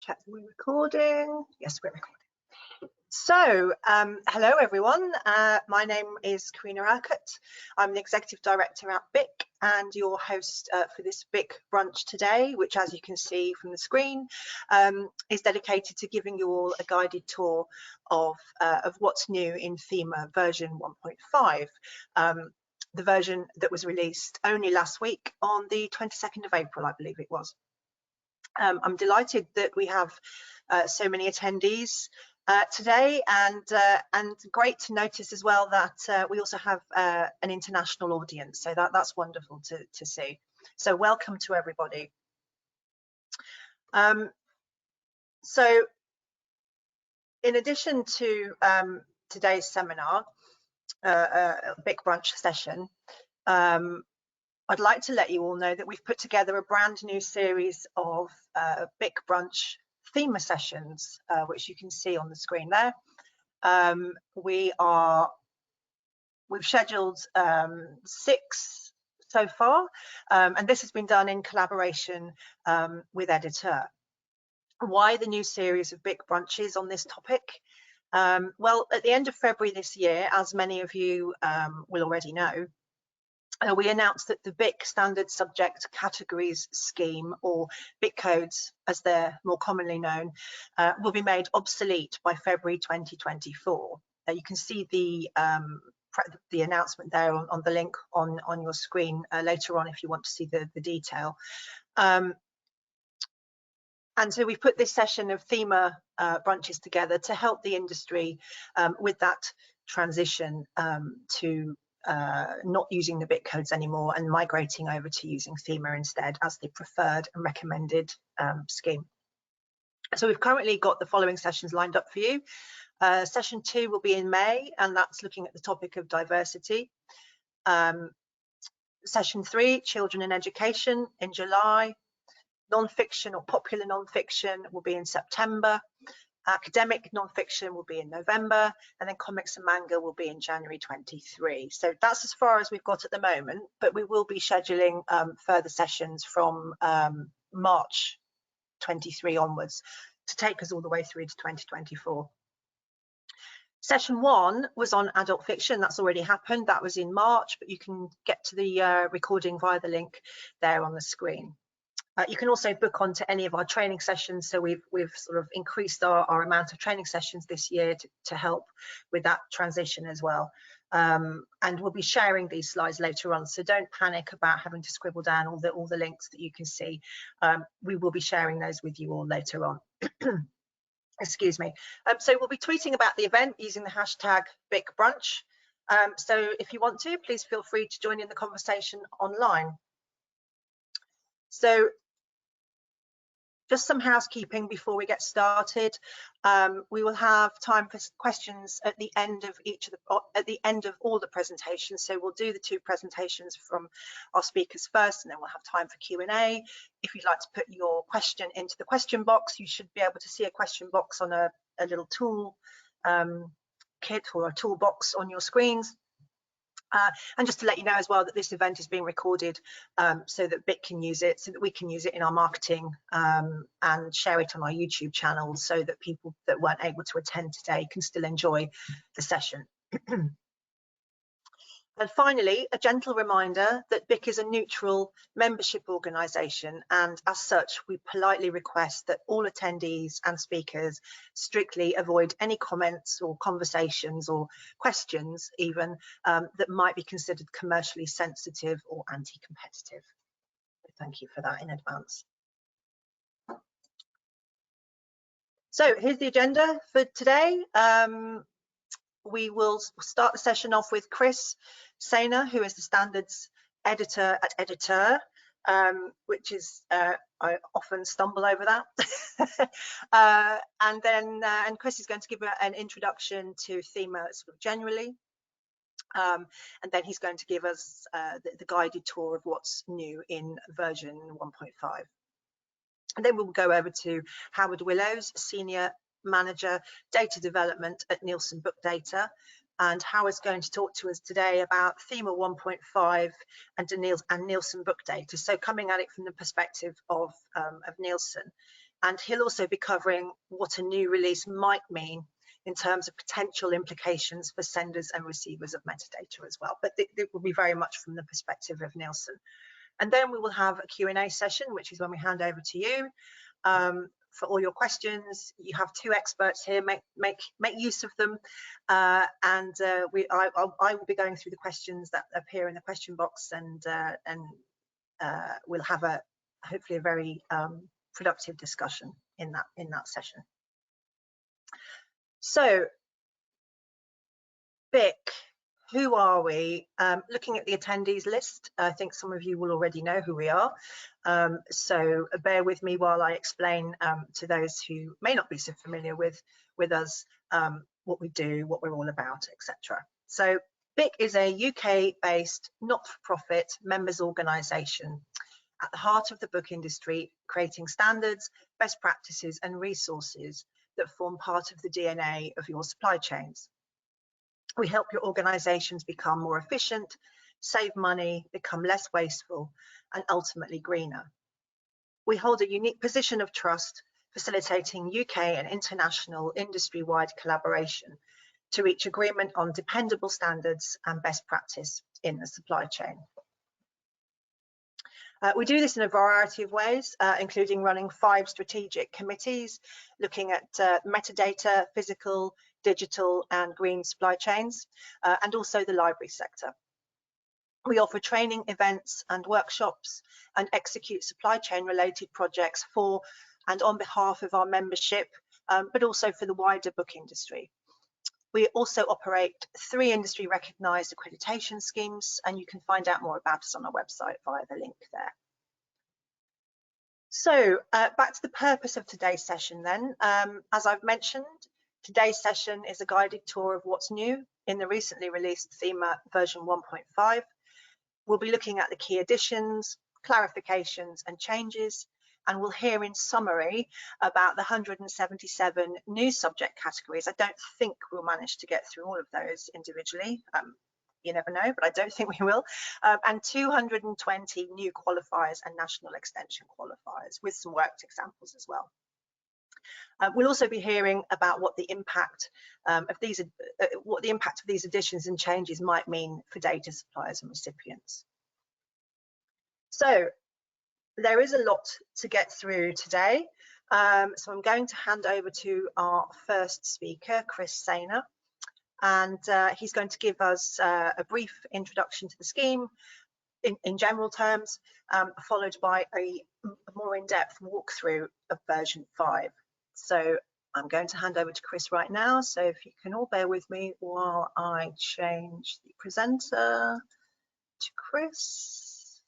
Check we're recording. Yes, we're recording. So, hello everyone. My name is Karina Urquhart. I'm the Executive Director at BIC and your host for this BIC Brunch today, which, as you can see from the screen, is dedicated to giving you all a guided tour of what's new in Thema version 1.5. The version that was released only last week on the 22nd of April, I believe it was. I'm delighted that we have so many attendees today, and great to notice as well that we also have an international audience, so that's wonderful to see. So welcome to everybody. So in addition to today's seminar, BIC Brunch session, I'd like to let you all know that we've put together a brand new series of BIC Brunch Thema sessions, which you can see on the screen there. We've scheduled 6 so far, and this has been done in collaboration with EDItEUR. Why the new series of BIC Brunches on this topic? Well, at the end of February this year, as many of you will already know, we announced that the BIC Standard Subject Categories Scheme, or BIC codes as they're more commonly known, will be made obsolete by February 2024. You can see the announcement there on the link on your screen later on if you want to see the detail. And so we've put this session of Thema brunches together to help the industry with that transition to not using the BIC codes anymore and migrating over to using Thema instead as the preferred and recommended scheme. So we've currently got the following sessions lined up for you. Session 2 will be in May, and that's looking at the topic of diversity. Session 3, children in education, in July. Non-fiction or popular non-fiction will be in September. Academic non-fiction will be in November, and then comics and manga will be in January 23. So that's as far as we've got at the moment, but we will be scheduling further sessions from March 23 onwards to take us all the way through to 2024. Session 1 was on adult fiction. That's already happened. That was in March, but you can get to the recording via the link there on the screen. You can also book onto any of our training sessions. So we've sort of increased our amount of training sessions this year to help with that transition as well. And we'll be sharing these slides later on. So don't panic about having to scribble down all the links that you can see. We will be sharing those with you all later on. Excuse me. So we'll be tweeting about the event using the hashtag BIC Brunch. So if you want to, please feel free to join in the conversation online. So just some housekeeping before we get started. We will have time for questions at the end of all the presentations. So we'll do the 2 presentations from our speakers first, and then we'll have time for Q&A. If you'd like to put your question into the question box, you should be able to see a question box on a little tool kit or a toolbox on your screens. And just to let you know as well that this event is being recorded so that BIC can use it, so that we can use it in our marketing and share it on our YouTube channel so that people that weren't able to attend today can still enjoy the session. And finally, a gentle reminder that BIC is a neutral membership organisation, and as such, we politely request that all attendees and speakers strictly avoid any comments or conversations or questions even that might be considered commercially sensitive or anti-competitive. Thank you for that in advance. So here's the agenda for today. We will start the session off with Chris Sainer, who is the standards editor at EDITEUR, which is, I often stumble over that. And Chris is going to give an introduction to Thema sort of generally. And then he's going to give us the guided tour of what's new in version 1.5. And then we'll go over to Howard Willows, Senior Manager Data Development at Nielsen Book Data, and Howard's going to talk to us today about Thema 1.5 and Nielsen Book Data, so coming at it from the perspective of Nielsen. and he'll also be covering what a new release might mean in terms of potential implications for senders and receivers of metadata as well. But it will be very much from the perspective of Nielsen. And then we will have a Q&A session, which is when we hand over to you for all your questions. You have two experts here, make use of them. I will be going through the questions that appear in the question box, and we'll have hopefully a very productive discussion in that session. So, BIC, who are we? Looking at the attendees list, I think some of you will already know who we are. So bear with me while I explain to those who may not be so familiar with us what we do, what we're all about, etc. So BIC is a UK-based, not-for-profit members organisation at the heart of the book industry, creating standards, best practices and resources that form part of the DNA of your supply chains. We help your organisations become more efficient, save money, become less wasteful, and ultimately greener. We hold a unique position of trust, facilitating UK and international industry-wide collaboration to reach agreement on dependable standards and best practice in the supply chain. We do this in a variety of ways, including running 5 strategic committees, looking at metadata, physical, digital and green supply chains, and also the library sector. We offer training events and workshops and execute supply chain related projects for and on behalf of our membership, but also for the wider book industry. We also operate 3 industry recognised accreditation schemes, and you can find out more about us on our website via the link there. So back to the purpose of today's session then. As I've mentioned, today's session is a guided tour of what's new in the recently released Thema version 1.5. We'll be looking at the key additions, clarifications and changes, and we'll hear in summary about the 177 new subject categories. I don't think we'll manage to get through all of those individually. You never know, but I don't think we will. And 220 new qualifiers and national extension qualifiers with some worked examples as well. We'll also be hearing about what the impact of these additions and changes might mean for data suppliers and recipients. So there is a lot to get through today. So I'm going to hand over to our first speaker, Chris Sainer, and he's going to give us a brief introduction to the scheme in general terms, followed by a more in-depth walkthrough of version 5. So I'm going to hand over to Chris right now. So if you can all bear with me while I change the presenter to Chris.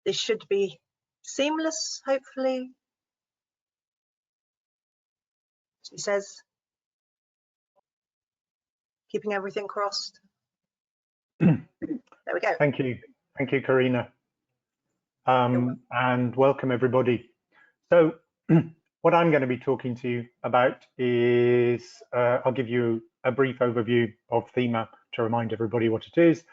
This should be seamless, hopefully. He says, keeping everything crossed. There we go. Thank you, Karina, and welcome everybody. So what I'm going to be talking to you about is I'll give you a brief overview of Thema to remind everybody what it is,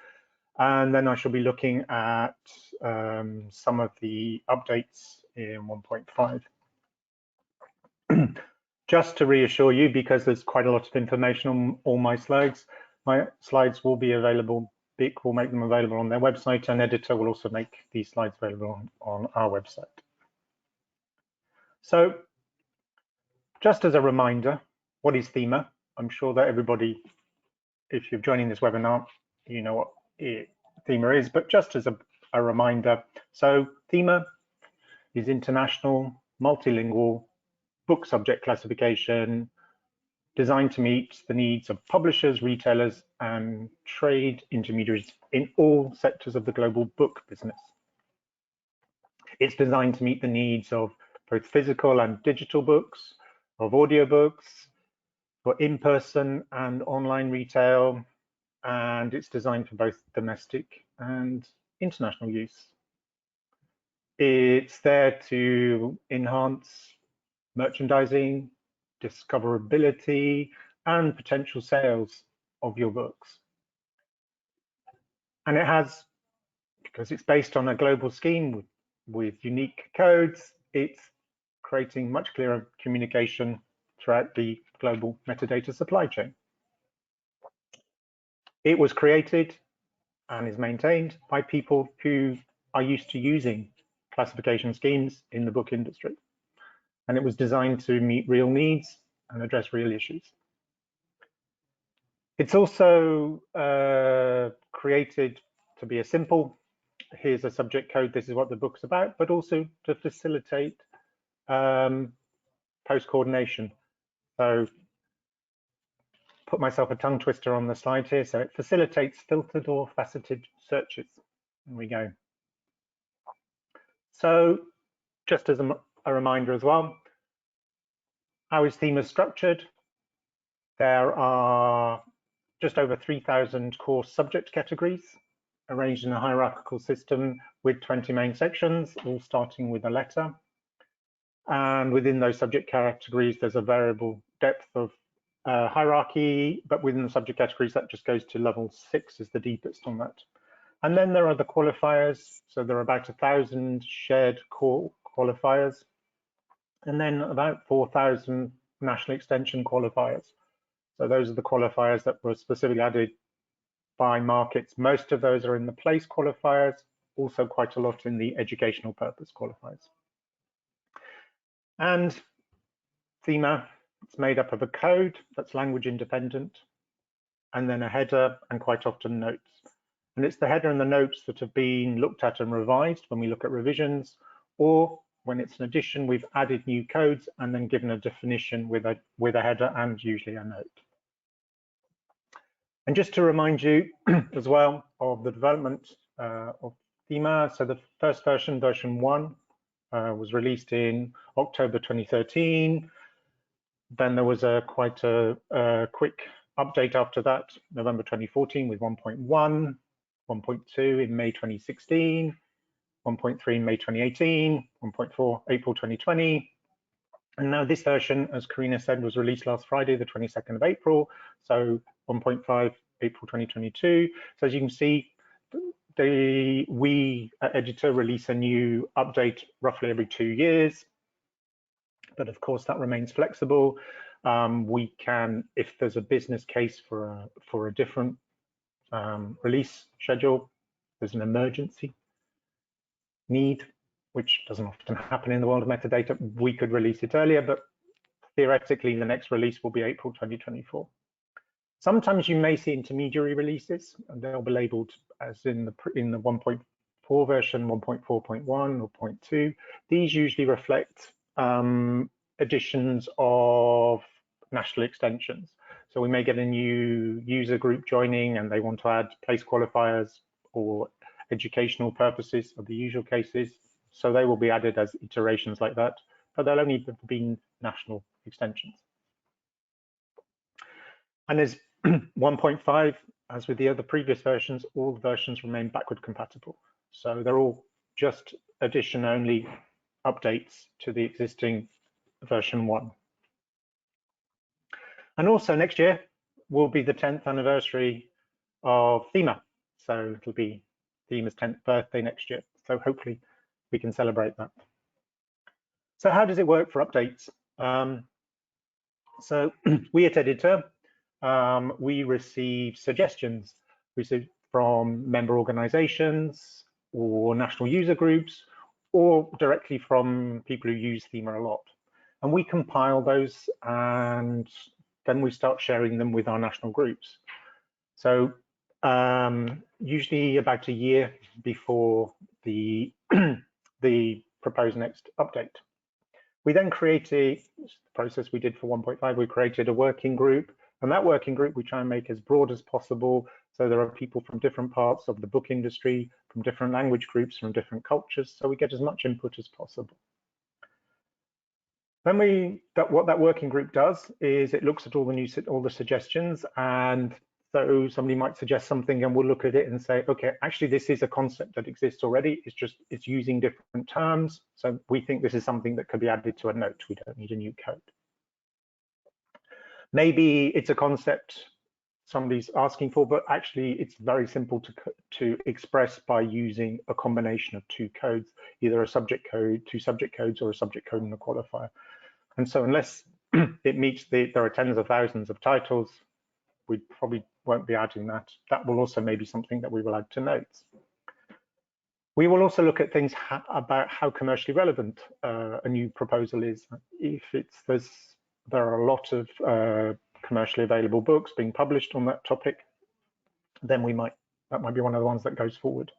and then I shall be looking at some of the updates in 1.5. Just to reassure you, because there's quite a lot of information on all my slides will be available. BIC will make them available on their website, and EDItEUR will also make these slides available on our website. So just as a reminder, what is Thema? I'm sure that everybody, if you're joining this webinar, you know what Thema is, but just as a reminder, so Thema is international, multilingual book subject classification designed to meet the needs of publishers, retailers, and trade intermediaries in all sectors of the global book business. It's designed to meet the needs of both physical and digital books, of audiobooks, for in-person and online retail, and it's designed for both domestic and international use. It's there to enhance merchandising, discoverability, and potential sales of your books. And it has, because it's based on a global scheme with unique codes, it's creating much clearer communication throughout the global metadata supply chain. It was created and is maintained by people who are used to using classification schemes in the book industry. And it was designed to meet real needs and address real issues. It's also created to be a simple, here's a subject code, this is what the book's about, but also to facilitate post-coordination. So put myself a tongue twister on the slide here. So it facilitates filtered or faceted searches. There we go. So just as a reminder as well, how is Thema structured? There are just over 3,000 core subject categories arranged in a hierarchical system with 20 main sections, all starting with a letter. And within those subject categories, there's a variable depth of hierarchy, but within the subject categories, that just goes to level 6 is the deepest on that. And then there are the qualifiers. So there are about 1,000 shared core qualifiers, and then about 4,000 national extension qualifiers. So those are the qualifiers that were specifically added by markets. Most of those are in the place qualifiers, also quite a lot in the educational purpose qualifiers. And Thema, it's made up of a code that's language independent, and then a header and quite often notes. And it's the header and the notes that have been looked at and revised when we look at revisions, or when it's an addition, we've added new codes and then given a definition with a header and usually a note. And just to remind you as well of the development of Thema, so the first version, version 1, was released in October 2013. Then there was quite a quick update after that, November 2014 with 1.1, 1.2 in May 2016, 1.3 in May 2018, 1.4 April 2020. And now this version, as Karina said, was released last Friday, the 22nd of April. So 1.5 April 2022. So as you can see, we at EDItEUR release a new update roughly every 2 years. But of course, that remains flexible. We can, if there's a business case for a different release schedule, there's an emergency need, which doesn't often happen in the world of metadata, we could release it earlier, but theoretically, the next release will be April 2024. Sometimes you may see intermediary releases, and they'll be labeled as in the 1.4 version, 1.4.1 or 0.2. These usually reflect additions of national extensions. So we may get a new user group joining and they want to add place qualifiers or educational purposes of the usual cases. So they will be added as iterations like that, but they'll only have been national extensions. And as 1.5, as with the other previous versions, all the versions remain backward compatible. So they're all just addition only updates to the existing version 1. And also next year will be the 10th anniversary of Thema. So it'll be Thema's 10th birthday next year. So hopefully we can celebrate that. So how does it work for updates? So we at EDItEUR, we receive suggestions from member organizations or national user groups, or directly from people who use Thema a lot. And we compile those and then we start sharing them with our national groups. So usually about a year before the proposed next update. We then create the process we did for 1.5, we created a working group, and that working group we try and make as broad as possible. So there are people from different parts of the book industry, from different language groups, from different cultures, so we get as much input as possible. Then what that working group does is it looks at all the suggestions, and so somebody might suggest something and we'll look at it and say, okay, actually this is a concept that exists already, it's using different terms, so we think this is something that could be added to a note, we don't need a new code. Maybe it's a concept somebody's asking for, but actually it's very simple to express by using a combination of two codes, either a subject code, two subject codes, or a subject code and a qualifier. And so unless it meets there are tens of thousands of titles, we probably won't be adding that. That will also maybe something that we will add to notes. We will also look at things about how commercially relevant a new proposal is. If there are a lot of commercially available books being published on that topic, then that might be one of the ones that goes forward.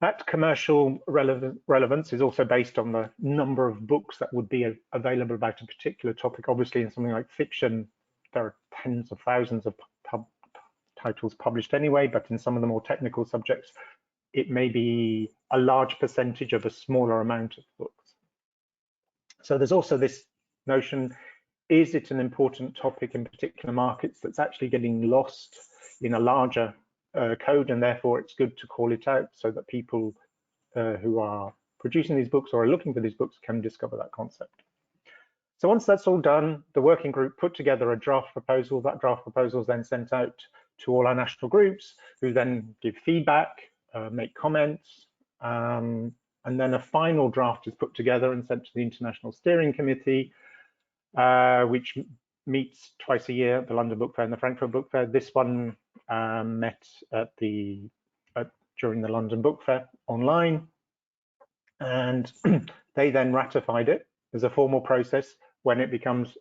That commercial relevance is also based on the number of books that would be available about a particular topic. Obviously, in something like fiction, there are tens of thousands of titles published anyway, but in some of the more technical subjects, it may be a large percentage of a smaller amount of books. So there's also this notion, is it an important topic in particular markets that's actually getting lost in a larger code, and therefore it's good to call it out so that people who are producing these books or are looking for these books can discover that concept. So once that's all done, the working group put together a draft proposal. That draft proposal is then sent out to all our national groups, who then give feedback, make comments, and then a final draft is put together and sent to the International Steering Committee, which meets twice a year, the London Book Fair and the Frankfurt Book Fair. This one met at during the London Book Fair online, and they then ratified it. There's a formal process when it becomes,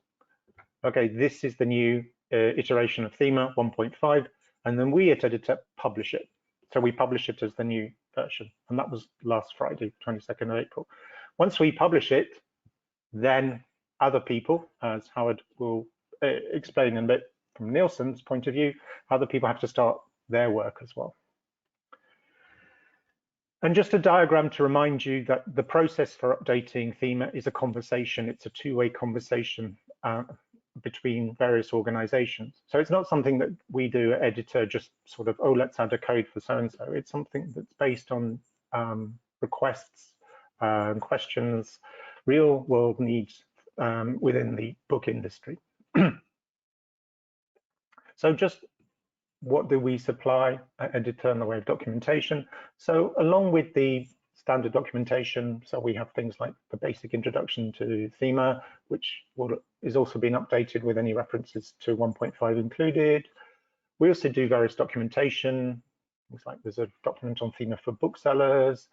okay, this is the new iteration of Thema 1.5, and then we at EDItEUR publish it. So we publish it as the new version, and that was last Friday, 22nd of April. Once we publish it, then other people, as Howard will explain in a bit from Nielsen's point of view, other people have to start their work as well. And just a diagram to remind you that the process for updating Thema is a conversation. It's a two-way conversation between various organizations. So it's not something that we do at EDItEUR, just sort of, oh, let's add a code for so-and-so. It's something that's based on requests, questions, real world needs within the book industry. So just what do we supply at EDItEUR in the way of documentation? So along with the standard documentation, so we have things like the basic introduction to Thema, which is also being updated with any references to 1.5 included. We also do various documentation, things like there's a document on Thema for booksellers,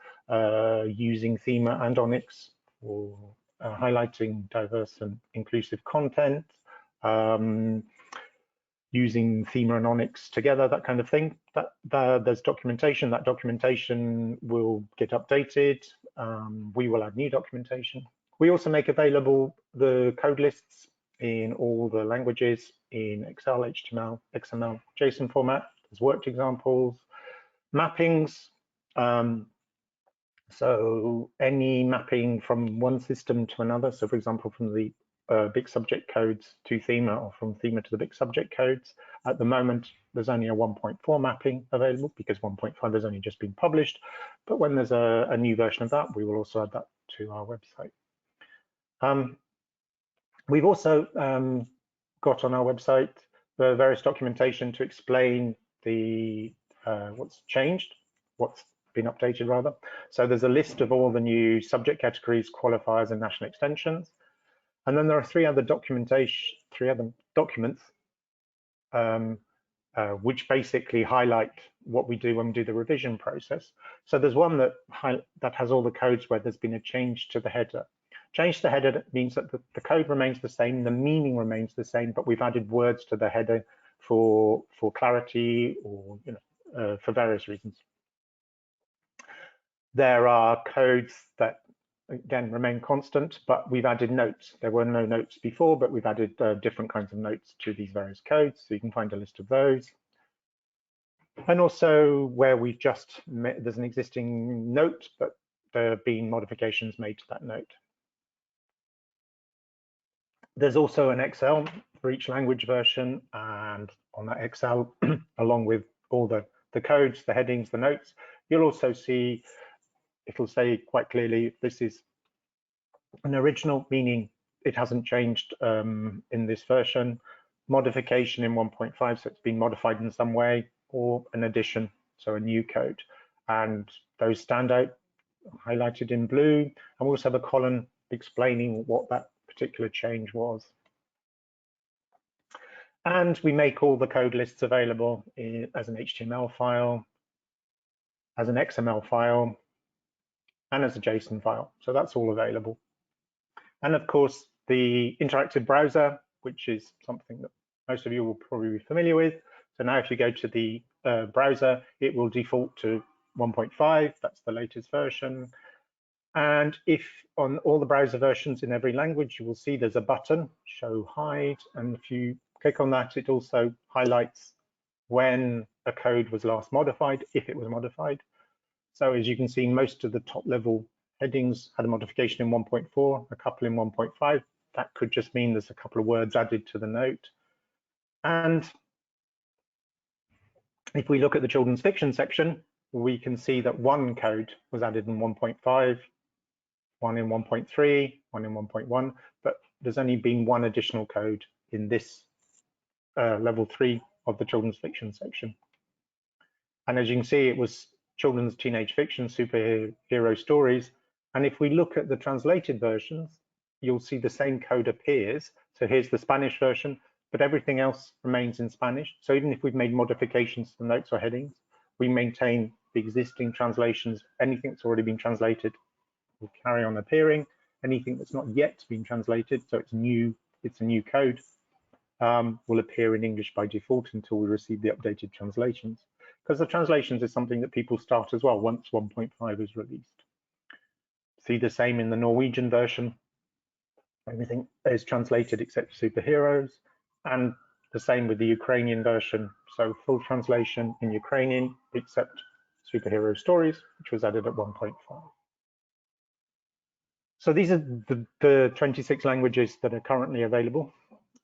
using Thema and Onyx for highlighting diverse and inclusive content, using Thema and Onyx together, that kind of thing. There's documentation. That documentation will get updated. We will add new documentation. We also make available the code lists in all the languages in Excel, HTML, XML, JSON format. There's worked examples, mappings. So any mapping from one system to another. So for example, from the BIC subject codes to Thema, or from Thema to the BIC subject codes. At the moment, there's only a 1.4 mapping available because 1.5 has only just been published. But when there's a new version of that, we will also add that to our website. We've also got on our website the various documentation to explain the what's changed, what's been updated rather. So there's a list of all the new subject categories, qualifiers, and national extensions. And then there are three other documents which basically highlight what we do when we do the revision process. So there's one that has all the codes where there's been a change to the header. Change to the header means that the code remains the same, the meaning remains the same, but we've added words to the header for clarity, or for various reasons. There are codes that again remain constant, but we've added notes. There were no notes before, but we've added different kinds of notes to these various codes, so you can find a list of those. And also where we've just there's an existing note, but there have been modifications made to that note. There's also an Excel for each language version, and on that Excel, along with all the codes, the headings, the notes, you'll also see it'll say quite clearly this is an original, meaning it hasn't changed in this version. modification in 1.5, so it's been modified in some way, or an addition, so a new code. And those stand out, highlighted in blue, and we also have a column explaining what that particular change was. And we make all the code lists available as an HTML file, as an XML file, and as a JSON file. So that's all available. And of course, the interactive browser, which is something that most of you will probably be familiar with. So now if you go to the browser, it will default to 1.5, that's the latest version. And if on all the browser versions in every language, you will see there's a button, show hide, and if you click on that, it also highlights when a code was last modified, if it was modified. So as you can see, most of the top level headings had a modification in 1.4, a couple in 1.5. That could just mean there's a couple of words added to the note. And if we look at the children's fiction section, we can see that one code was added in 1.5, one in 1.3, one in 1.1, but there's only been one additional code in this level 3 of the children's fiction section. And as you can see, it was children's teenage fiction, superhero stories. And if we look at the translated versions, you'll see the same code appears. So here's the Spanish version, but everything else remains in Spanish. So even if we've made modifications to notes or headings, we maintain the existing translations. Anything that's already been translated will carry on appearing. Anything that's not yet been translated, so it's a new code, will appear in English by default until we receive the updated translations. Because the translations is something that people start as well once 1.5 is released. See the same in the Norwegian version. Everything is translated except superheroes, and the same with the Ukrainian version. So full translation in Ukrainian except superhero stories, which was added at 1.5. So these are the 26 languages that are currently available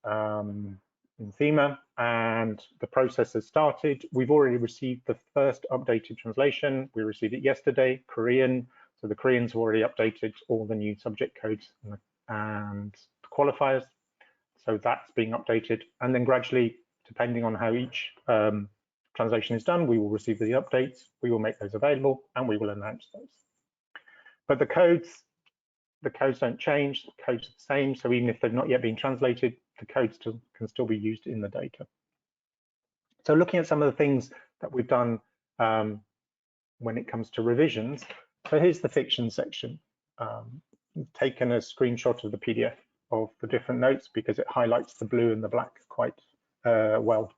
in Thema, and the process has started. We've already received the first updated translation. We received it yesterday, Korean. So the Koreans have already updated all the new subject codes and qualifiers. So that's being updated. And then gradually, depending on how each translation is done, we will receive the updates, we will make those available, and we will announce those. But the codes don't change, the codes are the same. So even if they've not yet been translated, the codes can still be used in the data. So looking at some of the things that we've done when it comes to revisions. So here's the fiction section. Taken a screenshot of the PDF of the different notes because it highlights the blue and the black quite well.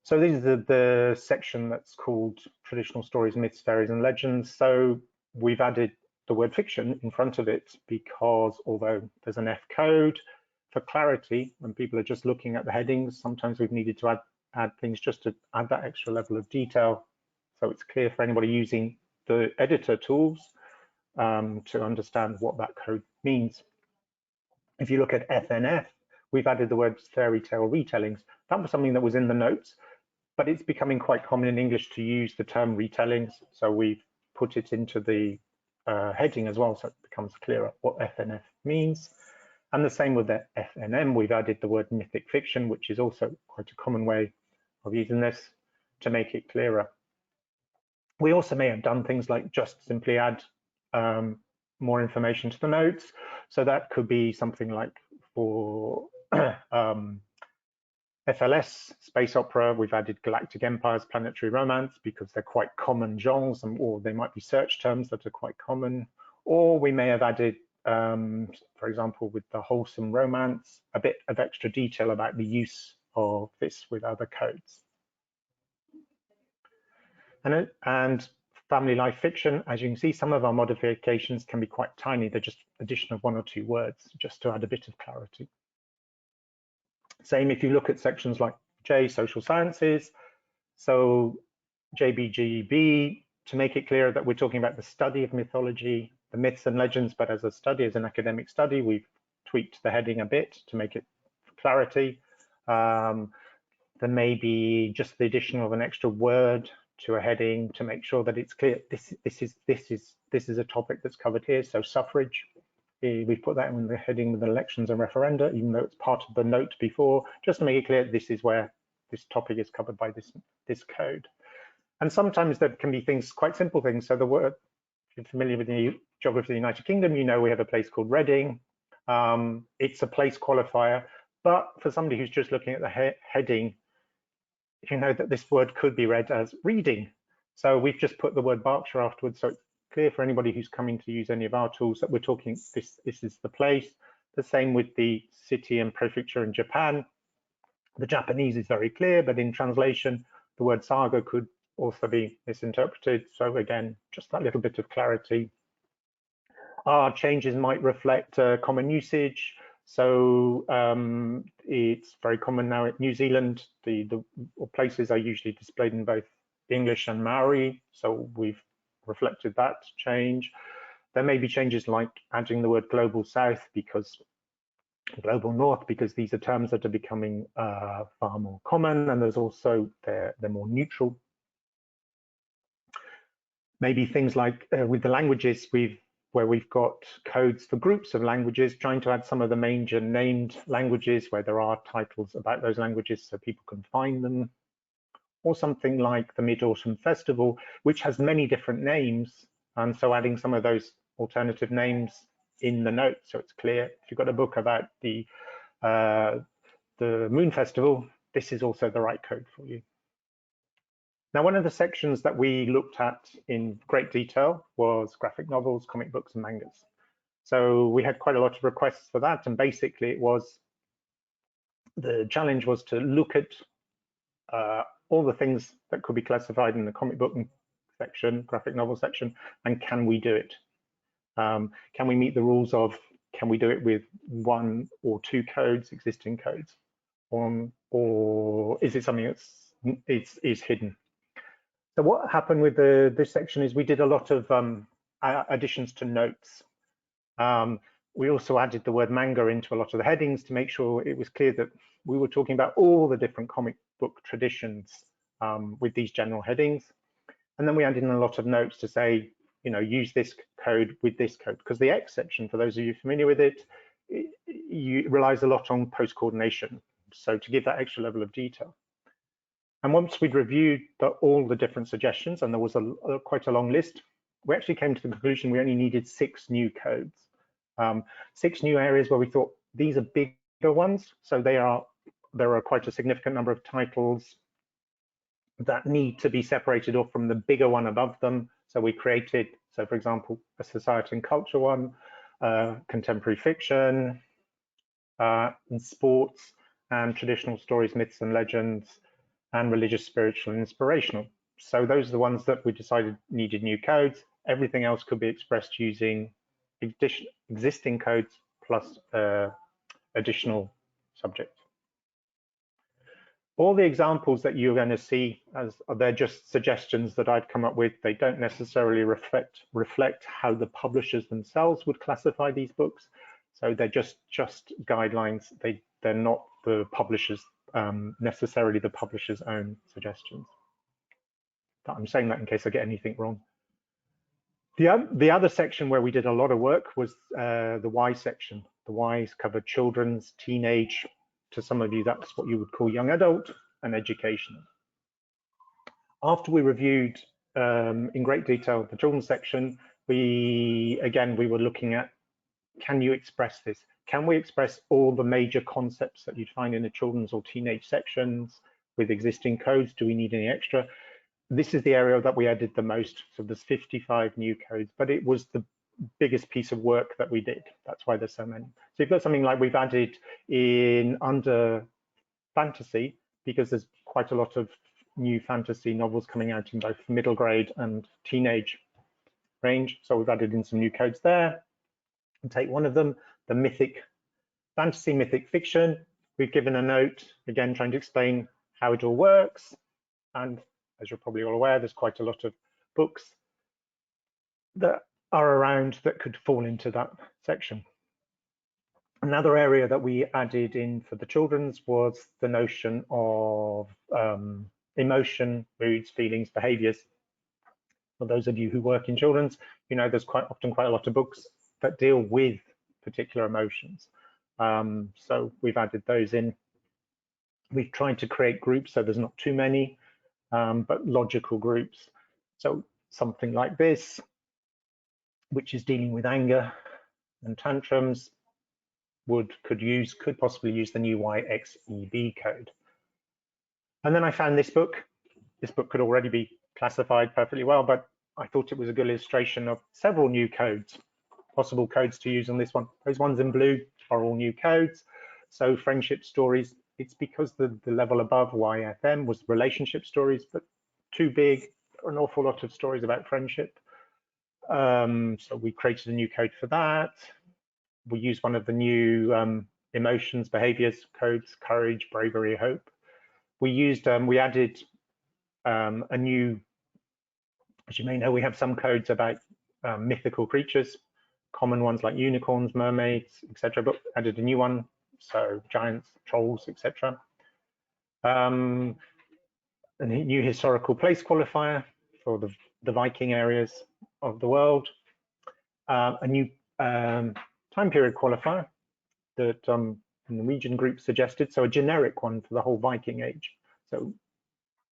So this is the section that's called Traditional Stories, Myths, Fairies and Legends. So we've added the word fiction in front of it because although there's an F code, for clarity, when people are just looking at the headings, sometimes we've needed to add things just to add that extra level of detail. So it's clear for anybody using the editor tools to understand what that code means. If you look at FNF, we've added the word fairy tale retellings. That was something that was in the notes, but it's becoming quite common in English to use the term retellings. So we've put it into the heading as well, so it becomes clearer what FNF means. And the same with the FNM, we've added the word mythic fiction, which is also quite a common way of using this to make it clearer. We also may have done things like just simply add more information to the notes. So that could be something like for FLS, space opera, we've added galactic empires, planetary romance, because they're quite common genres, or they might be search terms that are quite common. Or we may have added, for example, with the wholesome romance, a bit of extra detail about the use of this with other codes. And family life fiction, as you can see, some of our modifications can be quite tiny. They're just addition of 1 or 2 words, just to add a bit of clarity. Same if you look at sections like J, social sciences. So JBGB, to make it clear that we're talking about the study of mythology, the myths and legends, but as a study, as an academic study, we've tweaked the heading a bit to make it for clarity. There may be just the addition of an extra word to a heading to make sure that it's clear this is a topic that's covered here. So suffrage, We put that in the heading with elections and referenda, even though it's part of the note before, just to make it clear this is where this topic is covered by this code. And sometimes there can be things, quite simple things. So the word, if you're familiar with the geography of the United Kingdom, you know we have a place called Reading. It's a place qualifier, but for somebody who's just looking at the heading, you know that this word could be read as reading. So we've just put the word Berkshire afterwards, so it's clear for anybody who's coming to use any of our tools that we're talking, this is the place. The same with the city and prefecture in Japan. The Japanese is very clear, but in translation, the word saga could also be misinterpreted. So again, just that little bit of clarity. Our changes might reflect common usage. So it's very common now at New Zealand, the places are usually displayed in both English and Maori. So we've reflected that change. There may be changes like adding the word global south because global north, because these are terms that are becoming far more common, and there's also they're more neutral. Maybe things like with the languages, where we've got codes for groups of languages, trying to add some of the major named languages where there are titles about those languages so people can find them. Or something like the Mid-Autumn Festival, which has many different names, and so adding some of those alternative names in the note so it's clear. If you've got a book about the Moon Festival, this is also the right code for you. Now, one of the sections that we looked at in great detail was graphic novels, comic books, and mangas. So we had quite a lot of requests for that, and basically it was, the challenge was to look at all the things that could be classified in the comic book section, graphic novel section, and can we do it? Can we meet the rules of, can we do it with 1 or 2 codes, existing codes, or is it something that's is hidden? So what happened with this section is we did a lot of additions to notes. We also added the word manga into a lot of the headings to make sure it was clear that we were talking about all the different comic book traditions with these general headings. And then we added in a lot of notes to say, you know, use this code with this code, because the X section, for those of you familiar with it, relies a lot on post coordination. So to give that extra level of detail. And once we'd reviewed all the different suggestions, and there was quite a long list, we actually came to the conclusion we only needed 6 new codes. 6 new areas where we thought these are bigger ones. So there are quite a significant number of titles that need to be separated off from the bigger one above them. So we created, so for example, a society and culture one, contemporary fiction, and sports, and traditional stories, myths and legends, and religious, spiritual, and inspirational. So those are the ones that we decided needed new codes. Everything else could be expressed using existing codes plus additional subjects. All the examples that you're going to see, they're just suggestions that I've come up with. They don't necessarily reflect how the publishers themselves would classify these books. So they're just guidelines. They're not the publishers, necessarily the publisher's own suggestions. I'm saying that in case I get anything wrong. The other section where we did a lot of work was the Y section. The Ys covered children's, teenage, to some of you that's what you would call young adult, and educational. After we reviewed in great detail the children's section, we were looking at, can you express this? Can we express all the major concepts that you'd find in the children's or teenage sections with existing codes? Do we need any extra? This is the area that we added the most. So there's 55 new codes, but it was the biggest piece of work that we did. That's why there's so many. So you've got something like we've added in under fantasy, because there's quite a lot of new fantasy novels coming out in both middle grade and teenage range. So we've added in some new codes there. And take one of them, the mythic fantasy, mythic fiction. We've given a note, again, trying to explain how it all works. And as you're probably all aware, there's quite a lot of books that are around that could fall into that section. Another area that we added in for the children's was the notion of emotion, moods, feelings, behaviors. For those of you who work in children's, you know there's quite often quite a lot of books that deal with particular emotions. So we've added those in. We've tried to create groups so there's not too many, but logical groups. So something like this, which is dealing with anger and tantrums, could possibly use the new YXEB code. And then I found this book. This book could already be classified perfectly well, but I thought it was a good illustration of several new codes, possible codes to use on this one. Those ones in blue are all new codes. So friendship stories, it's because the level above YFM was relationship stories, but too big, an awful lot of stories about friendship. So we created a new code for that. We used one of the new emotions, behaviors codes, courage, bravery, hope. We added a new, as you may know, we have some codes about mythical creatures, common ones like unicorns, mermaids, etc. But added a new one, so giants, trolls, etc. A new historical place qualifier for the Viking areas of the world. A new time period qualifier that the Norwegian group suggested, so a generic one for the whole Viking age. So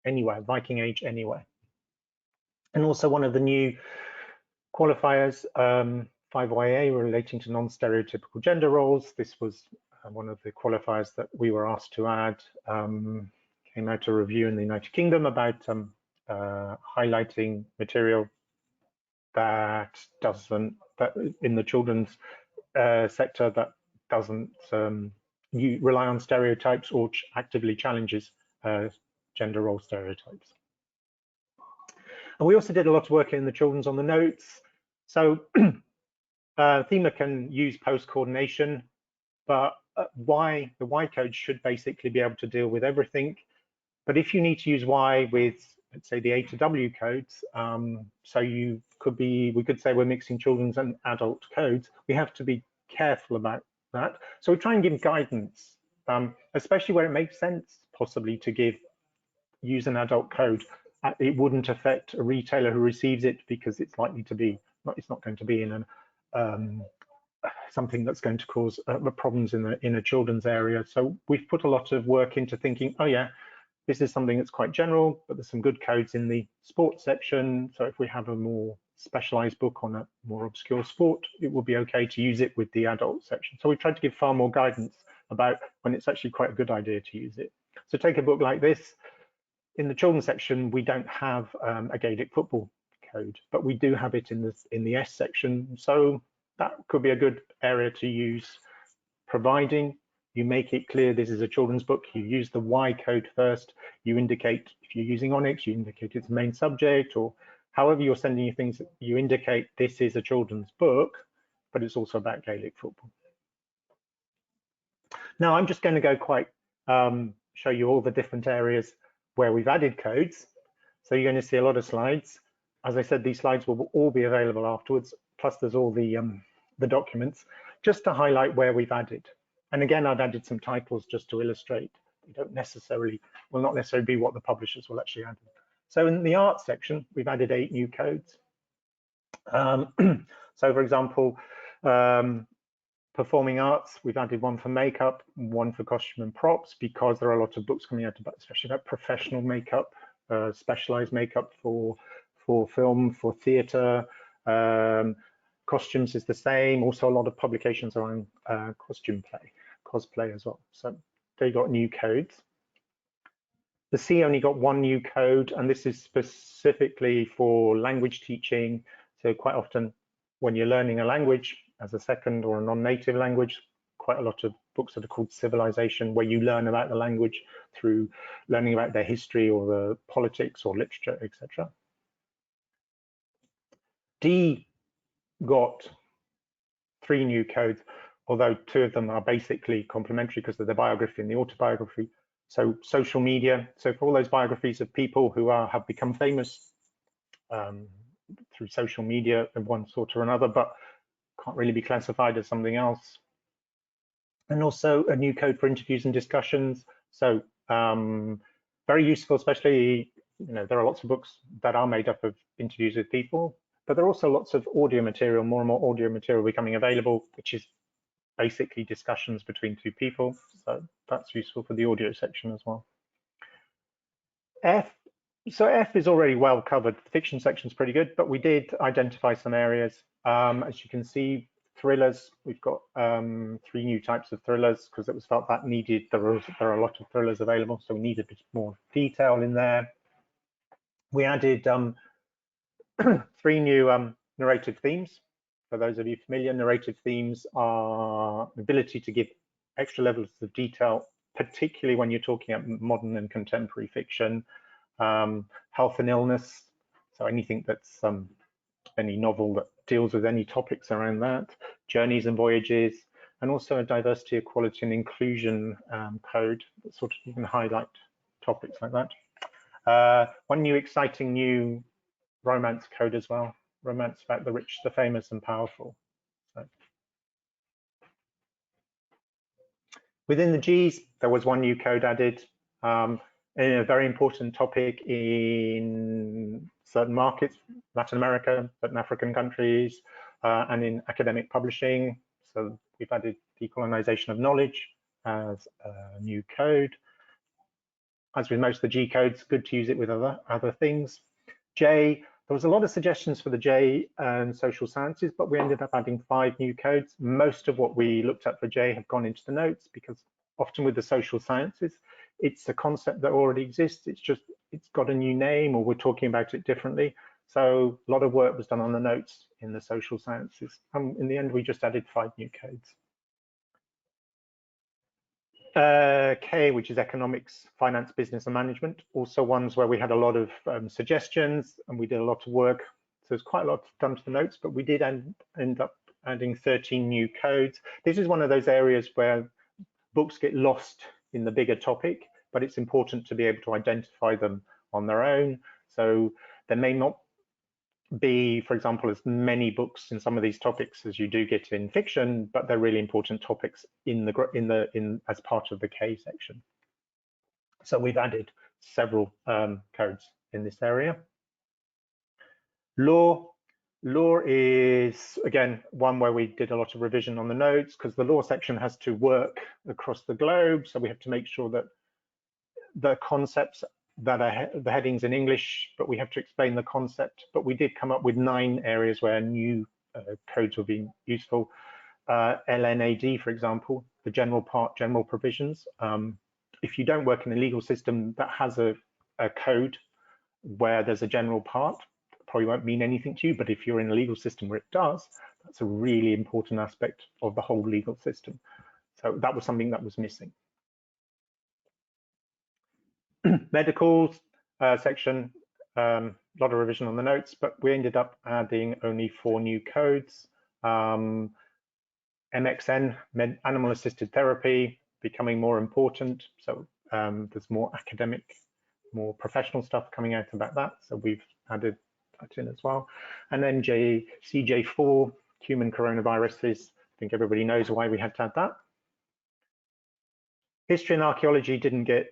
anywhere, Viking age, anywhere. And also one of the new qualifiers, 5YA, relating to non-stereotypical gender roles. This was one of the qualifiers that we were asked to add. Came out a review in the United Kingdom about highlighting material that in the children's sector that doesn't rely on stereotypes or actively challenges gender role stereotypes. And we also did a lot of work in the children's on the notes. So Thema can use post coordination, but the Y code should basically be able to deal with everything. But if you need to use Y with, let's say, the A to W codes, so we could say we're mixing children's and adult codes, we have to be careful about that. So we try and give guidance, especially where it makes sense, possibly to use an adult code. It wouldn't affect a retailer who receives it because it's likely to be, it's not going to be in something that's going to cause problems in a children's area. So we've put a lot of work into thinking, oh yeah, this is something that's quite general, but there's some good codes in the sports section. So if we have a more specialized book on a more obscure sport, it will be okay to use it with the adult section. So we tried to give far more guidance about when it's actually quite a good idea to use it. So take a book like this. In the children's section, we don't have a Gaelic football code, but we do have it in the S section. So that could be a good area to use, providing you make it clear this is a children's book. You use the Y code first. You indicate, if you're using Onyx, you indicate its main subject, or however you're sending you things, you indicate this is a children's book, but it's also about Gaelic football. Now I'm just going to go show you all the different areas where we've added codes. So you're going to see a lot of slides. As I said, these slides will all be available afterwards, plus there's all the documents, just to highlight where we've added. And again, I've added some titles just to illustrate. They will not necessarily be what the publishers will actually add. So in the art section, we've added 8 new codes. So for example, performing arts, we've added one for makeup, one for costume and props, because there are a lot of books coming out, especially about professional makeup, specialized makeup for film, for theater. Costumes is the same. Also, a lot of publications are on cosplay as well. So they got new codes. The C only got one new code, and this is specifically for language teaching. So quite often when you're learning a language as a second or a non-native language, quite a lot of books that are called Civilization, where you learn about the language through learning about their history or the politics or literature, etc. D got 3 new codes, although 2 of them are basically complementary because of the biography and the autobiography. So social media, so for all those biographies of people who have become famous through social media of one sort or another, but can't really be classified as something else. And also a new code for interviews and discussions. So very useful, especially, there are lots of books that are made up of interviews with people, but there are also lots of audio material, more and more audio material becoming available, which is basically discussions between two people. So that's useful for the audio section as well. F is already well covered. The fiction section is pretty good, but we did identify some areas. As you can see, thrillers, we've got 3 new types of thrillers because it was felt that needed, there are a lot of thrillers available, so we need a bit more detail in there. We added 3 new narrative themes. For those of you familiar, narrative themes are the ability to give extra levels of detail, particularly when you're talking about modern and contemporary fiction. Health and illness, so anything that's any novel that deals with any topics around that, journeys and voyages, and also a diversity, equality and inclusion code that sort of you can highlight topics like that. One new exciting new romance code as well, romance about the rich, the famous and powerful. So. Within the Gs, there was 1 new code added. In a very important topic in certain markets, Latin America, certain African countries, and in academic publishing. So we've added decolonization of knowledge as a new code. As with most of the G codes, good to use it with other things. J, there was a lot of suggestions for the J and social sciences, but we ended up adding 5 new codes. Most of what we looked at for J have gone into the notes because often with the social sciences, it's a concept that already exists. It's just, it's got a new name or we're talking about it differently. So a lot of work was done on the notes in the social sciences. In the end, we just added 5 new codes. K, which is economics, finance, business and management. Also ones where we had a lot of suggestions and we did a lot of work. So there's quite a lot done to the notes, but we did end up adding 13 new codes. This is one of those areas where books get lost in the bigger topic, but it's important to be able to identify them on their own. So there may not be, for example, as many books in some of these topics as you do get in fiction, but they're really important topics as part of the K section. So we've added several codes in this area. Law is, again, one where we did a lot of revision on the notes because the law section has to work across the globe. So we have to make sure that the concepts that are the headings in English, but we have to explain the concept. But we did come up with 9 areas where new codes will be useful. LNAD, for example, the general part, general provisions. If you don't work in a legal system that has a code where there's a general part, probably won't mean anything to you, but if you're in a legal system where it does, that's a really important aspect of the whole legal system. So that was something that was missing. Medicals section, a lot of revision on the notes, but we ended up adding only 4 new codes. MXN, animal assisted therapy, becoming more important. So there's more academic, more professional stuff coming out about that. So we've added that in as well. And then CJ4, human coronaviruses. I think everybody knows why we had to add that. History and archaeology didn't get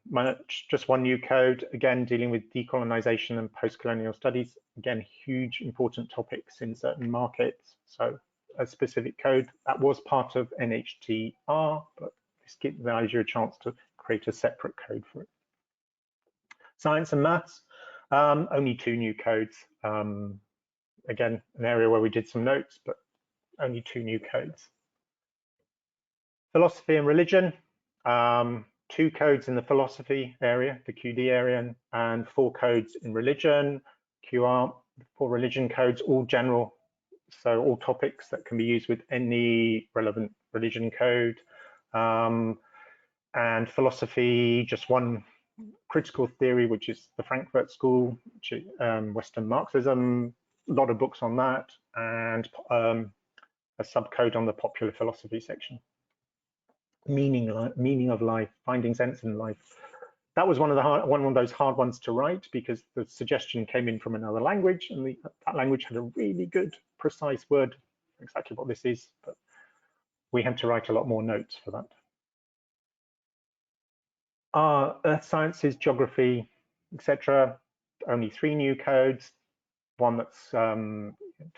much, just 1 new code, again, dealing with decolonization and post-colonial studies. Again, huge important topics in certain markets. So a specific code that was part of NHTR, but this gives you a chance to create a separate code for it. Science and maths, only 2 new codes. Again, an area where we did some notes, but only 2 new codes. Philosophy and religion, 2 codes in the philosophy area, the QD area, and 4 codes in religion, QR, 4 religion codes, all general, so all topics that can be used with any relevant religion code. And philosophy, just 1 critical theory, which is the Frankfurt School, Western Marxism, a lot of books on that, and a subcode on the popular philosophy section. Meaning of life, finding sense in life. That was one of those hard ones to write because the suggestion came in from another language, and that language had a really good, precise word for exactly what this is. But we had to write a lot more notes for that. Earth sciences, geography, etc. Only 3 new codes. 1 that's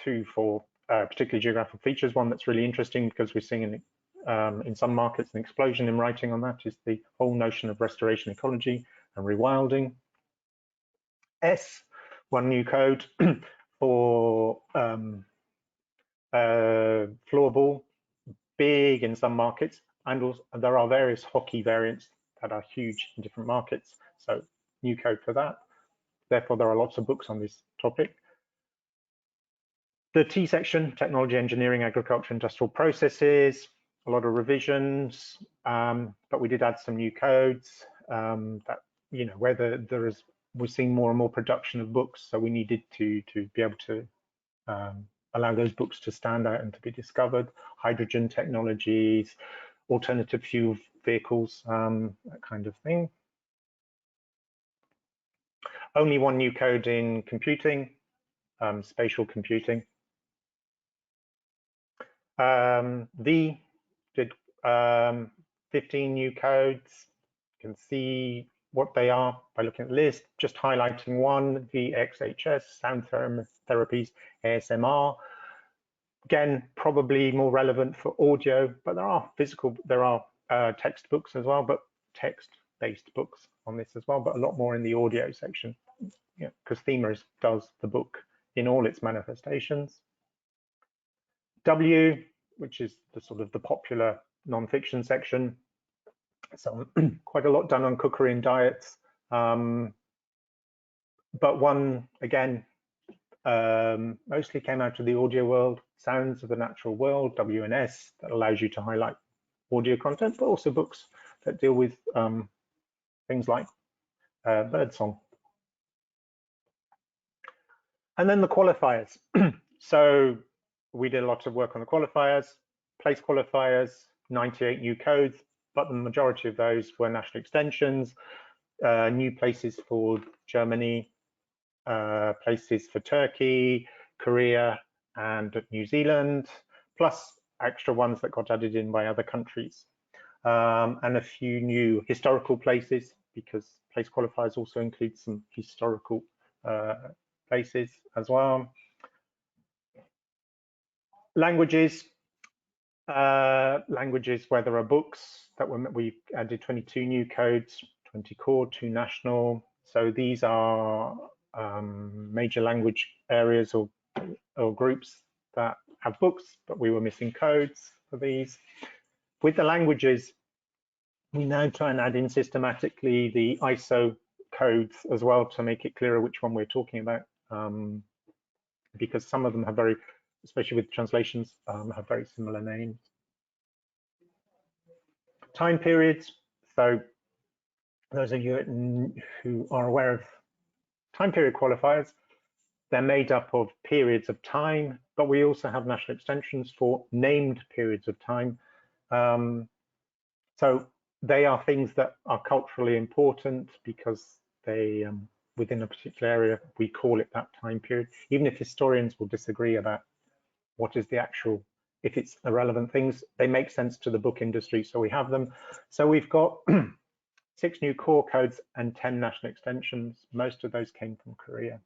2 for particularly geographical features. One that's really interesting because we're seeing in some markets an explosion in writing on that is the whole notion of restoration ecology and rewilding. S, one new code for floorball, big in some markets, and also there are various hockey variants that are huge in different markets. So new code for that. Therefore, there are lots of books on this topic. The T section, technology, engineering, agriculture, industrial processes, a lot of revisions, but we did add some new codes that, you know, whether we're seeing more and more production of books, so we needed to be able to allow those books to stand out and to be discovered. Hydrogen technologies, alternative fuel vehicles, that kind of thing. Only one new code in computing, spatial computing. V did 15 new codes. You can see what they are by looking at the list. Just highlighting one, VXHS, sound therapies, ASMR. Again, probably more relevant for audio, but there are textbooks as well, but text-based books on this as well, but a lot more in the audio section, because Thema does the book in all its manifestations. W, which is the sort of the popular non-fiction section. So quite a lot done on cookery and diets, but one again mostly came out of the audio world. Sounds of the Natural World, WNS, that allows you to highlight audio content, but also books that deal with things like birdsong. And then the qualifiers. So we did a lot of work on the qualifiers, place qualifiers, 98 new codes, but the majority of those were national extensions, new places for Germany, places for Turkey, Korea, and New Zealand, plus extra ones that got added in by other countries, and a few new historical places, because place qualifiers also include some historical places as well. Languages, where there are books that we added 22 new codes, 20 core, 2 national. So these are major language areas or groups that have books, but we were missing codes for these. With the languages, we now try and add in systematically the ISO codes as well to make it clearer which one we're talking about, because some of them have very, especially with translations, have very similar names. Time periods. So those of you who are aware of time period qualifiers, they're made up of periods of time, but we also have national extensions for named periods of time. So they are things that are culturally important because they, within a particular area, we call it that time period, even if historians will disagree about what is the actual, if it's irrelevant things, they make sense to the book industry, so we have them. So we've got 6 new core codes and 10 national extensions. Most of those came from Korea.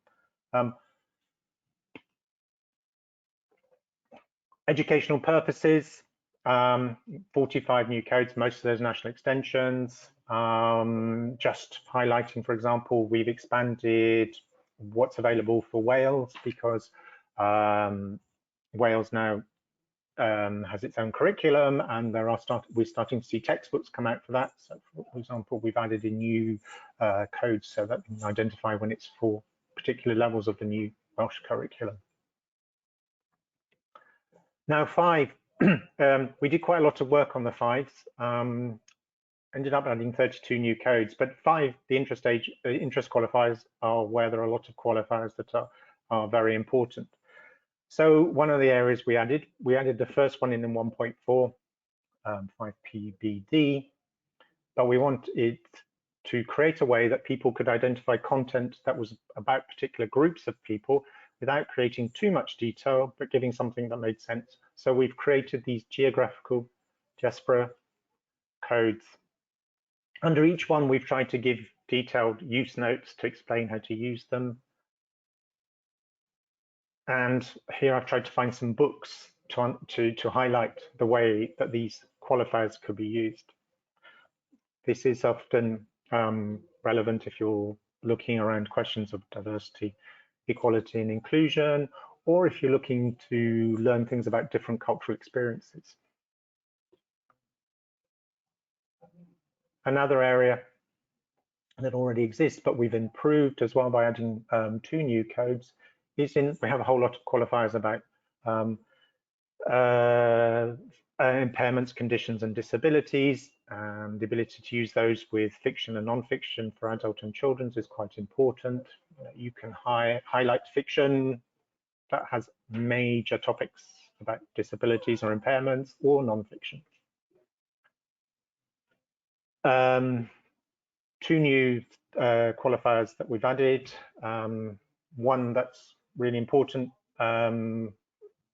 Educational purposes, 45 new codes, most of those national extensions. Just highlighting, for example, we've expanded what's available for Wales because Wales now has its own curriculum, and we're starting to see textbooks come out for that. So, for example, we've added in new codes so that we can identify when it's for particular levels of the new Welsh curriculum. Now 5, we did quite a lot of work on the 5s, ended up adding 32 new codes, but 5, the interest qualifiers are where there are a lot of qualifiers that are very important. So one of the areas we added the first one in 1.4, 5PBD, but we want it to create a way that people could identify content that was about particular groups of people without creating too much detail, but giving something that made sense. So we've created these geographical diaspora codes. Under each one, we've tried to give detailed use notes to explain how to use them. And here I've tried to find some books to highlight the way that these qualifiers could be used. This is often relevant if you're looking around questions of diversity, equality and inclusion, or if you're looking to learn things about different cultural experiences. Another area that already exists, but we've improved as well by adding 2 new codes, is we have a whole lot of qualifiers about impairments, conditions and disabilities. The ability to use those with fiction and non-fiction for adult and children's is quite important. You can highlight fiction that has major topics about disabilities or impairments, or non-fiction. 2 new qualifiers that we've added. One that's really important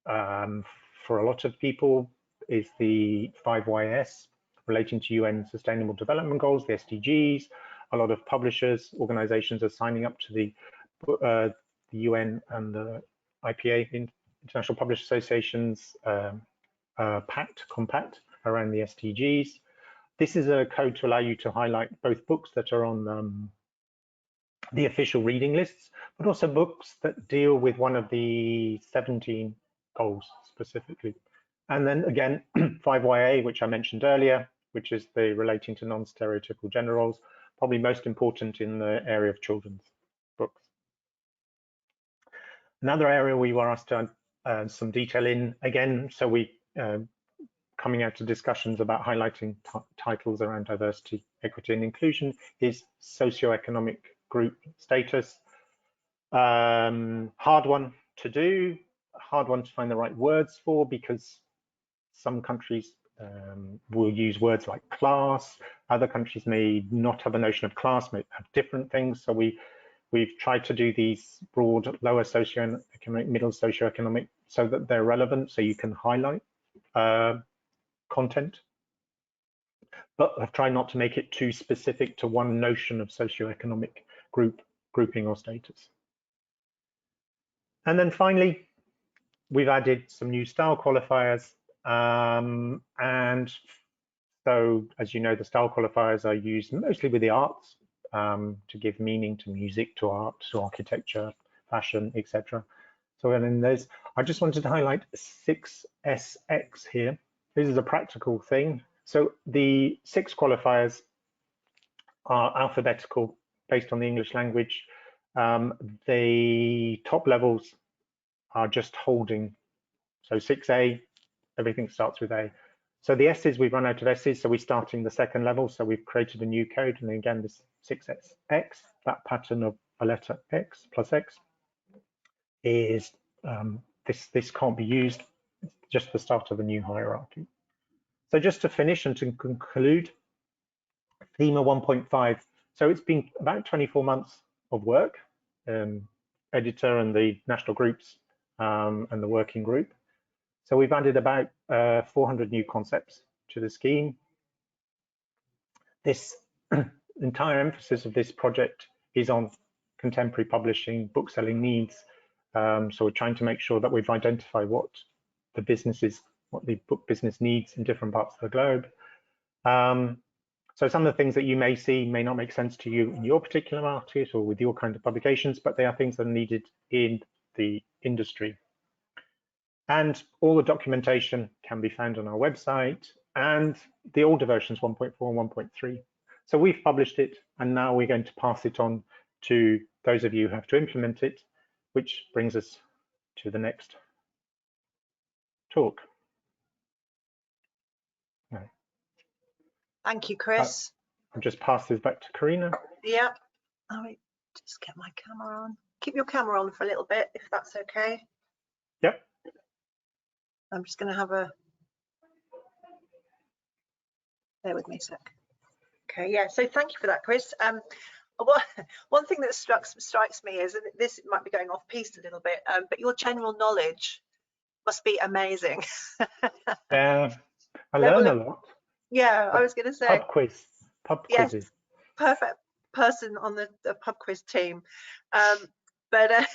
for a lot of people is the 5YS, relating to UN Sustainable Development Goals, the SDGs. A lot of publishers, organizations are signing up to the UN and the IPA, International Publishers Association's compact around the SDGs. This is a code to allow you to highlight both books that are on the official reading lists, but also books that deal with one of the 17 goals specifically. And then again, 5YA, which I mentioned earlier, which is the relating to non-stereotypical gender roles, probably most important in the area of children's books. Another area we were asked to add some detail in, again, so we coming out to discussions about highlighting titles around diversity, equity and inclusion, is socioeconomic group status. Hard one to do, hard one to find the right words for, because some countries will use words like class, other countries may not have a notion of class, may have different things. So we've tried to do these broad, lower socioeconomic, middle socioeconomic, so that they're relevant, so you can highlight content, but I've tried not to make it too specific to one notion of socioeconomic grouping or status. And then finally, we've added some new style qualifiers. And so, as you know, the style qualifiers are used mostly with the arts to give meaning to music, to art, to architecture, fashion, etc. So in those, I just wanted to highlight 6SX here. This is a practical thing. So the 6 qualifiers are alphabetical based on the English language. The top levels are just holding. So 6A, everything starts with A. So the S's, we've run out of S's, so we're starting the second level. So we've created a new code, and again, this 6SX, that pattern of a letter X plus X is, this can't be used. It's just the start of a new hierarchy. So just to finish and to conclude, Thema 1.5. So it's been about 24 months of work, EDItEUR and the national groups and the working group. So we've added about 400 new concepts to the scheme. This entire emphasis of this project is on contemporary publishing, bookselling needs. So we're trying to make sure that we've identified what the book business needs in different parts of the globe. So some of the things that you may see may not make sense to you in your particular market or with your kind of publications, but they are things that are needed in the industry. And all the documentation can be found on our website, and the older versions 1.4 and 1.3. So we've published it, and now we're going to pass it on to those of you who have to implement it, which brings us to the next talk. Thank you, Chris. I'll just pass this back to Karina. Yeah, I'll just get my camera on. Keep your camera on for a little bit, if that's okay. Yep. I'm just going to have a, bear with me a sec. Okay, yeah, so thank you for that, Chris. One thing that strikes me is, and this might be going off piste a little bit, but your general knowledge must be amazing. I learn a lot. Yeah, I was going to say. Pub quizzes. Yes, perfect person on the pub quiz team. But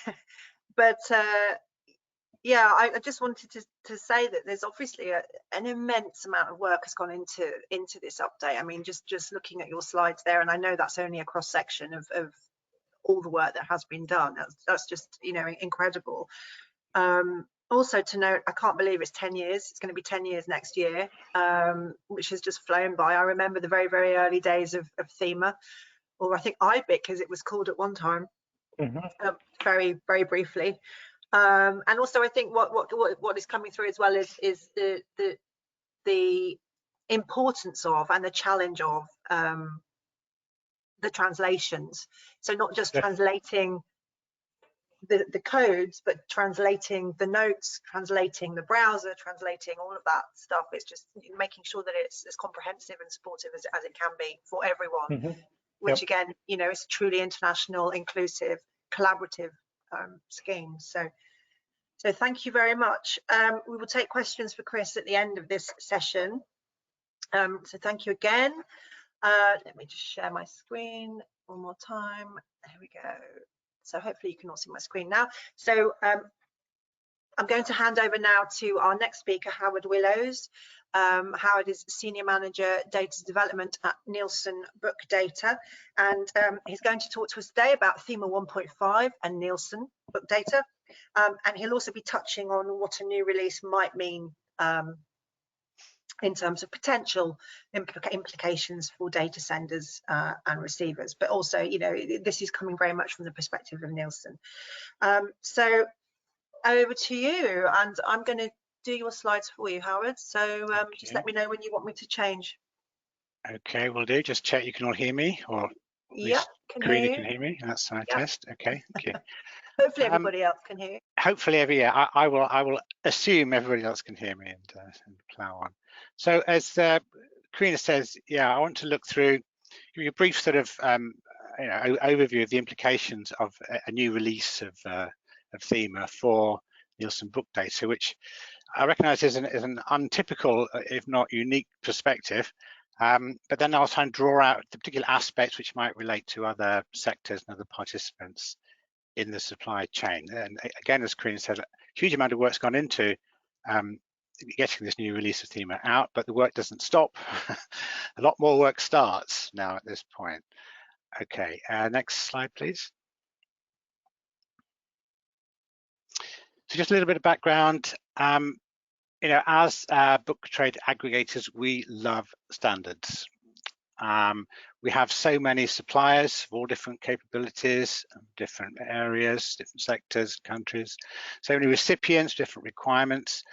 yeah, I just wanted to say that there's obviously an immense amount of work has gone into this update. I mean, just looking at your slides there, and I know that's only a cross section of all the work that has been done. That's just, you know, incredible. Also to note, I can't believe it's 10 years. It's going to be 10 years next year, which has just flown by. I remember the very, very early days of Thema, or I think EDItEUR, as it was called at one time, very, very briefly. And also, I think what is coming through as well is the importance of and the challenge of the translations. So not just translating the codes, but translating the notes, translating the browser, translating all of that stuff. It's just making sure that it's as comprehensive and supportive as it can be for everyone, which again, you know, is truly international, inclusive, collaborative scheme. So thank you very much. We will take questions for Chris at the end of this session. So thank you again. Let me just share my screen one more time. There we go. So hopefully you can all see my screen now. So I'm going to hand over now to our next speaker, Howard Willows. Howard is Senior Manager Data Development at Nielsen Book Data, and he's going to talk to us today about Thema 1.5 and Nielsen Book Data. And he'll also be touching on what a new release might mean in terms of potential implications for data senders and receivers, but also, you know, this is coming very much from the perspective of Nielsen. So over to you, and I'm going to do your slides for you, Howard. So just let me know when you want me to change. Okay, will do. Just check you can all hear me, or yeah, Karina can hear me. That's my test. Okay, thank you. Hopefully everybody else can hear you. Hopefully, I will assume everybody else can hear me and plow on. So as Karina says, yeah, I want to look through, give you a brief sort of you know, overview of the implications of a new release of Thema for Nielsen Book Data, which I recognise is an untypical, if not unique, perspective. But then I'll try and draw out the particular aspects which might relate to other sectors and other participants in the supply chain. And again, as Karina said, a huge amount of work's gone into getting this new release of Thema out, but the work doesn't stop. A lot more work starts now at this point. Okay, next slide, please. So just a little bit of background. You know, as book trade aggregators, we love standards. We have so many suppliers of all different capabilities, different areas, different sectors, countries, so many recipients, different requirements.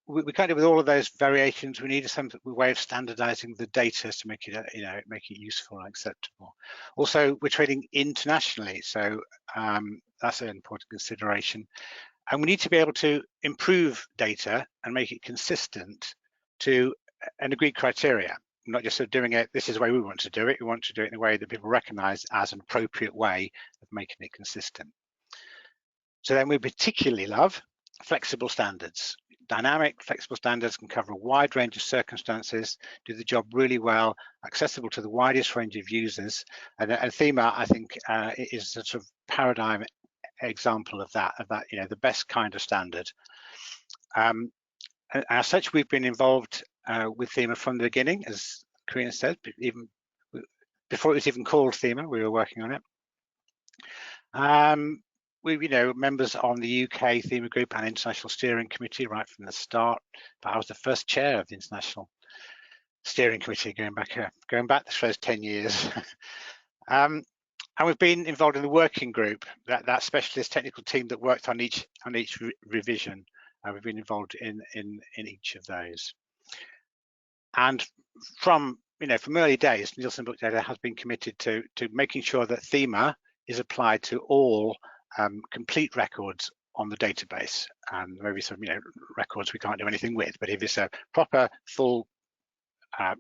We kind of, with all of those variations, we need some way of standardizing the data to make it, you know, make it useful and acceptable. Also, we're trading internationally, so that's an important consideration. And we need to be able to improve data and make it consistent to an agreed criteria. Not just sort of doing it, this is the way we want to do it. We want to do it in a way that people recognize as an appropriate way of making it consistent. So then we particularly love flexible standards. Dynamic, flexible standards can cover a wide range of circumstances, do the job really well, accessible to the widest range of users. And Thema, I think, is a sort of paradigm example of that, you know, the best kind of standard. As such, we've been involved with Thema from the beginning, as Karina said, even before it was even called Thema, we were working on it. We, you know, members on the UK Thema Group and International Steering Committee right from the start. But I was the first chair of the International Steering Committee going back the first 10 years. And we've been involved in the working group, that specialist technical team that worked on each revision. We've been involved in each of those. And from early days, Nielsen Book Data has been committed to making sure that Thema is applied to all complete records on the database. Maybe some records we can't do anything with, but if it's a proper full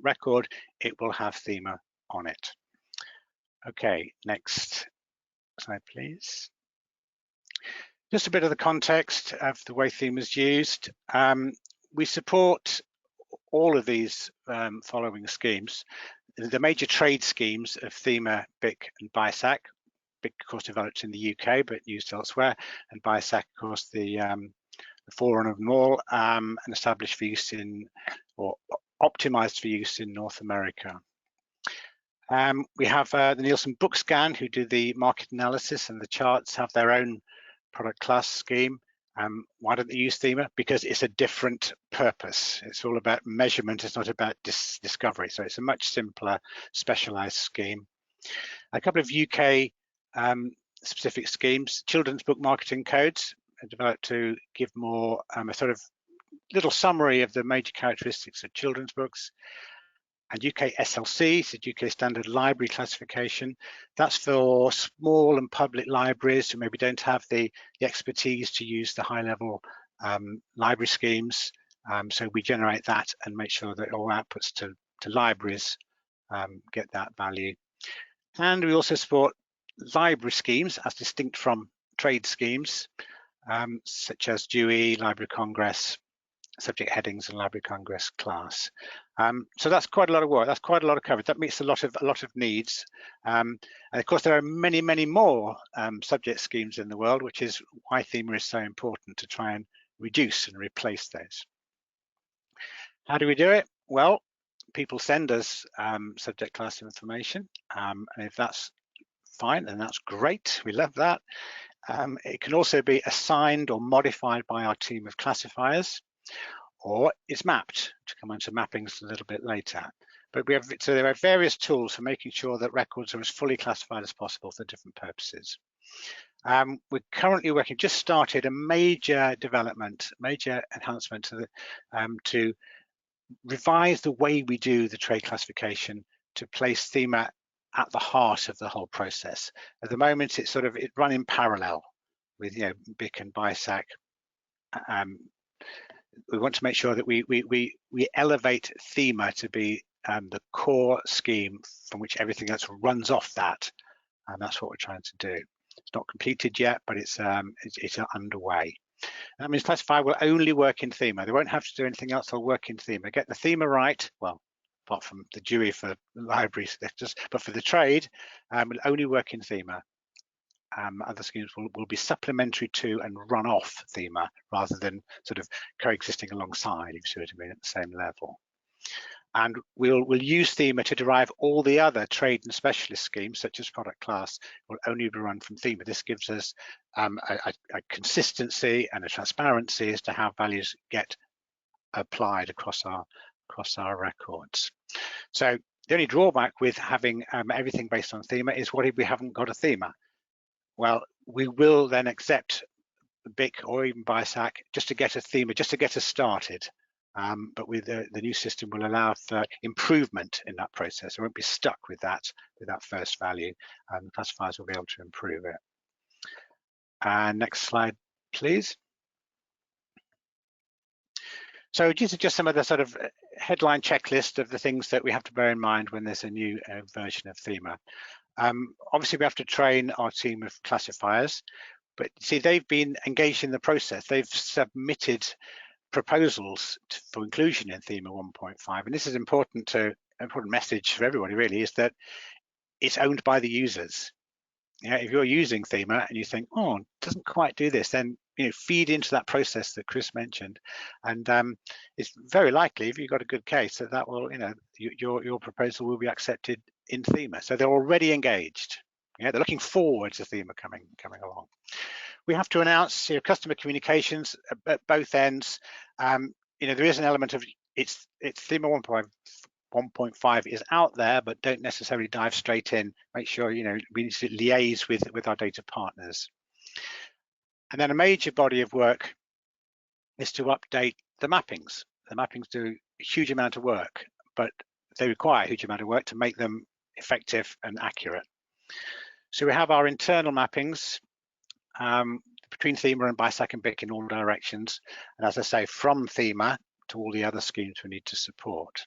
record, it will have Thema on it. Okay, next slide, please. Just a bit of the context of the way Thema is used. We support all of these following schemes. The major trade schemes of Thema, BIC and BISAC, BIC, of course, developed in the UK but used elsewhere, and BIC, of course, the forerunner of them all, and established for use in, or optimized for use in North America. We have the Nielsen BookScan, who do the market analysis, and the charts have their own product class scheme. Why don't they use Thema? Because it's a different purpose. It's all about measurement. It's not about discovery. So it's a much simpler, specialized scheme. A couple of UK specific schemes. Children's book marketing codes are developed to give more a sort of little summary of the major characteristics of children's books. And UK SLC, so UK Standard Library Classification. That's for small and public libraries who maybe don't have the expertise to use the high-level library schemes. So we generate that and make sure that all outputs to libraries get that value. And we also support library schemes as distinct from trade schemes, such as Dewey, Library of Congress, subject headings, and Library of Congress class. So that's quite a lot of work. That's quite a lot of coverage. That meets a lot of needs. And of course, there are many, many more subject schemes in the world, which is why Thema is so important, to try and reduce and replace those. How do we do it? Well, people send us subject class information, and if that's fine, then that's great. We love that. It can also be assigned or modified by our team of classifiers, or it's mapped, to come on to mappings a little bit later. But so there are various tools for making sure that records are as fully classified as possible for different purposes. We're currently working, just started a major development, major enhancement to revise the way we do the trade classification to place Thema at the heart of the whole process. At the moment, it's run in parallel with BIC and BIC. We want to make sure that we elevate Thema to be the core scheme from which everything else runs off that, and that's what we're trying to do. It's not completed yet, but it's underway. That means classifier will only work in Thema. They won't have to do anything else. They'll work in Thema. Get the Thema right. Well, apart from the Dewey for libraries, but for the trade, will only work in Thema. Other schemes will be supplementary to and run off Thema rather than sort of coexisting alongside, if you see what I mean, at the same level. And we'll use Thema to derive all the other trade and specialist schemes, such as product class, will only be run from Thema. This gives us a consistency and a transparency as to how values get applied across our records. So the only drawback with having everything based on Thema is, what if we haven't got a Thema? Well, we will then accept BIC or even BIC just to get a Thema, just to get us started. But with the new system will allow for improvement in that process. We won't be stuck with that first value, and the classifiers will be able to improve it. And next slide, please. So these are just some of the sort of headline checklist of the things that we have to bear in mind when there's a new version of Thema. Obviously, we have to train our team of classifiers, but see, they've been engaged in the process. They've submitted proposals for inclusion in Thema 1.5, and this is important message for everybody, really, is that it's owned by the users. If you're using Thema and you think, oh, it doesn't quite do this, then feed into that process that Chris mentioned, and it's very likely, if you've got a good case, that will, your proposal will be accepted in Thema. So they're already engaged. They're looking forward to Thema coming along. We have to announce customer communications at both ends. There is an element of it's Thema 1.5 is out there, but don't necessarily dive straight in. Make sure we need to liaise with our data partners. And then a major body of work is to update the mappings. The mappings do a huge amount of work, but they require a huge amount of work to make them effective and accurate. So we have our internal mappings between Thema and BIC and BIC in all directions. And as I say, from Thema to all the other schemes we need to support.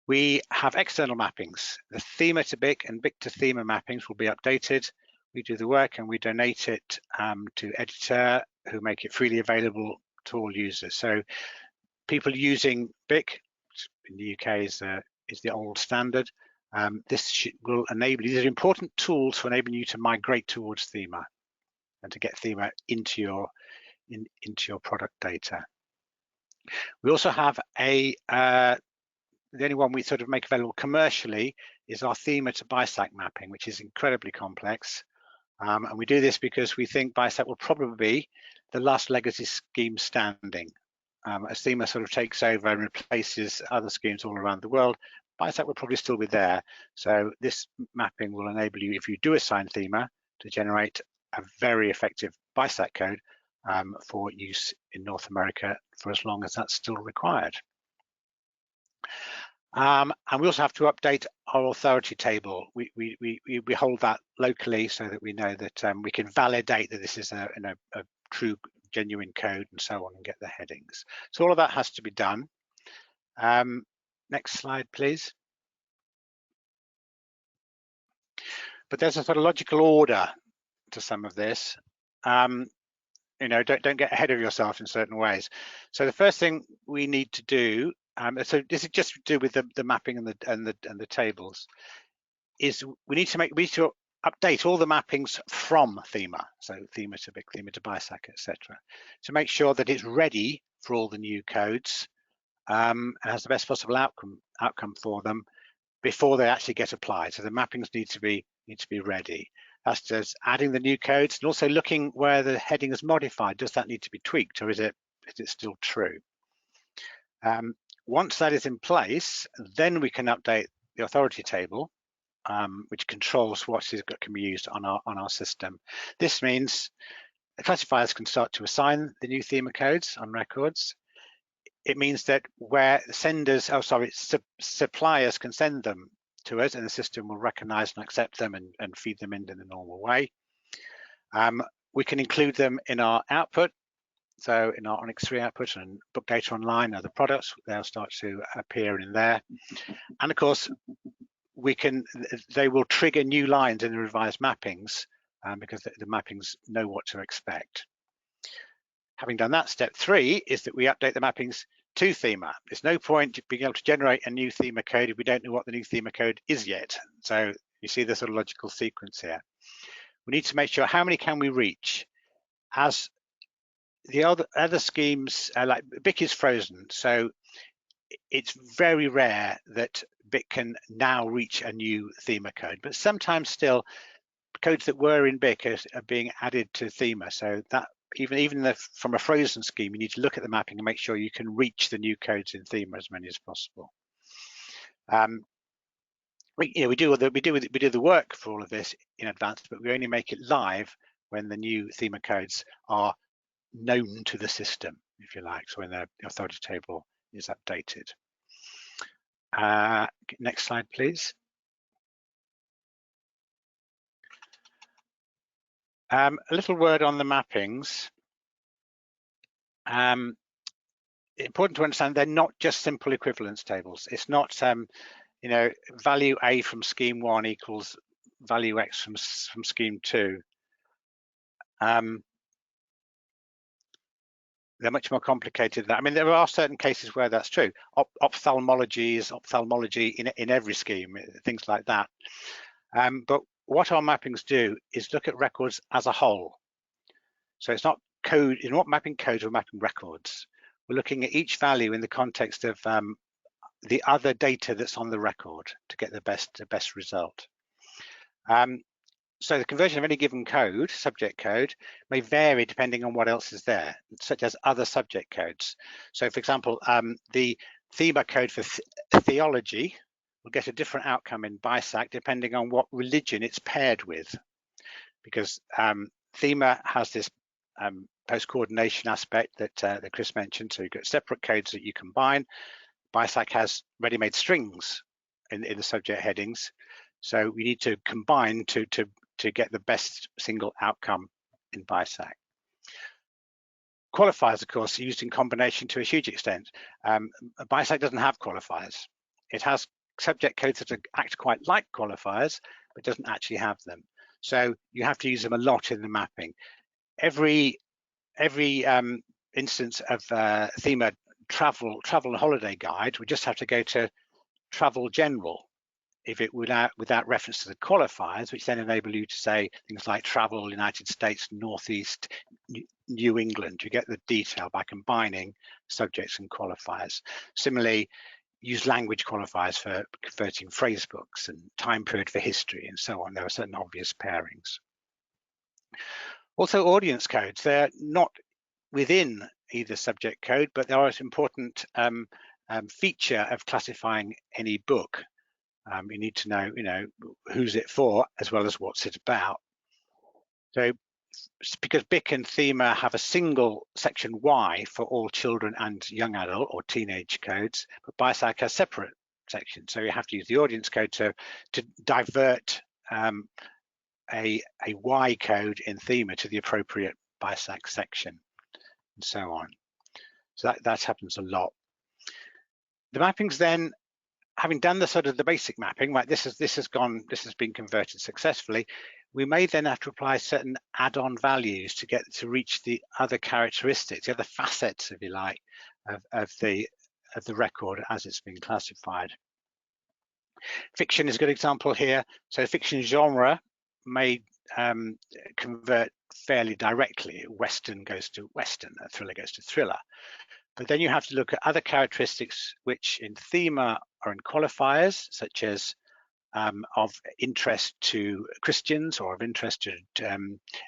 We have external mappings. The Thema to BIC and BIC to Thema mappings will be updated. We do the work and we donate it to EDITEUR, who make it freely available to all users. So people using BIC in the UK is the old standard. will enable you. These are important tools for enabling you to migrate towards Thema and to get Thema into your product data. We also have the only one we sort of make available commercially is our Thema to BISAC mapping, which is incredibly complex. And we do this because we think BISAC will probably be the last legacy scheme standing. As Thema sort of takes over and replaces other schemes all around the world, BISAC will probably still be there. So this mapping will enable you, if you do assign Thema, to generate a very effective BISAC code for use in North America for as long as that's still required. And we also have to update our authority table. We hold that locally so that we know that we can validate that this is a true, genuine code and so on, and get the headings. So all of that has to be done. Next slide, please. But there's a sort of logical order to some of this. You know, don't get ahead of yourself in certain ways. So the first thing we need to do, so this is just to do with the mapping and the tables, is we need to update all the mappings from Thema, so Thema to BIC, Thema to BISAC, etc., to make sure that it's ready for all the new codes and has the best possible outcome for them before they actually get applied. So the mappings need to be ready. That's just adding the new codes and also looking where the heading is modified. Does that need to be tweaked, or is it still true? Once that is in place, then we can update the authority table, which controls what can be used on our system. This means the classifiers can start to assign the new Thema codes on records. It means that where suppliers can send them to us, and the system will recognize and accept them and feed them in the normal way. We can include them in our output. So in our Onyx 3 output and book data online, other products, they'll start to appear in there. And of course, they will trigger new lines in the revised mappings because the mappings know what to expect. Having done that, step 3 is that we update the mappings to Thema. There's no point being able to generate a new Thema code if we don't know what the new Thema code is yet. So you see the sort of logical sequence here. We need to make sure how many can we reach. As the other schemes, like BIC is frozen, so it's very rare that BIC can now reach a new Thema code, but sometimes still codes that were in BIC are being added to Thema. So that even from a frozen scheme, you need to look at the mapping and make sure you can reach the new codes in Thema, as many as possible. We do the work for all of this in advance, but we only make it live when the new Thema codes are known to the system, if you like, so when the authority table is updated. Next slide, please. A little word on the mappings. Important to understand they're not just simple equivalence tables. It's not value A from scheme 1 equals value X from scheme 2. They're much more complicated than that. I mean, there are certain cases where that's true. Ophthalmology is ophthalmology in every scheme, things like that. But what our mappings do is look at records as a whole. So it's not code, it's not mapping codes, we're mapping records. We're looking at each value in the context of the other data that's on the record to get the best result. So the conversion of any given code, subject code, may vary depending on what else is there, such as other subject codes. So for example, the Thema code for theology will get a different outcome in BISAC depending on what religion it's paired with, because Thema has this post-coordination aspect that Chris mentioned. So you've got separate codes that you combine. BISAC has ready-made strings in the subject headings. So we need to combine to get the best single outcome in BISAC. Qualifiers, of course, are used in combination to a huge extent. BISAC doesn't have qualifiers. It has subject codes that act quite like qualifiers, but doesn't actually have them. So you have to use them a lot in the mapping. Every instance of Thema travel and holiday guide, we just have to go to travel general without reference to the qualifiers, which then enable you to say things like travel, United States, Northeast, New England. You get the detail by combining subjects and qualifiers. Similarly, use language qualifiers for converting phrase books and time period for history and so on. There are certain obvious pairings. Also, audience codes. They're not within either subject code, but they are an important feature of classifying any book. You need to know, who's it for, as well as what's it about. So, because BIC and Thema have a single section Y for all children and young adult or teenage codes, but BIC has separate sections. So you have to use the audience code to divert a Y code in Thema to the appropriate BIC section, and so on. So that happens a lot. The mappings then, having done the basic mapping, right, this has been converted successfully, we may then have to apply certain add-on values to reach the other characteristics, the other facets, if you like, of the record as it's been classified. Fiction is a good example here. So fiction genre may convert fairly directly. Western goes to Western, a thriller goes to thriller. But then you have to look at other characteristics which in Thema are in qualifiers, such as of interest to Christians or of interest to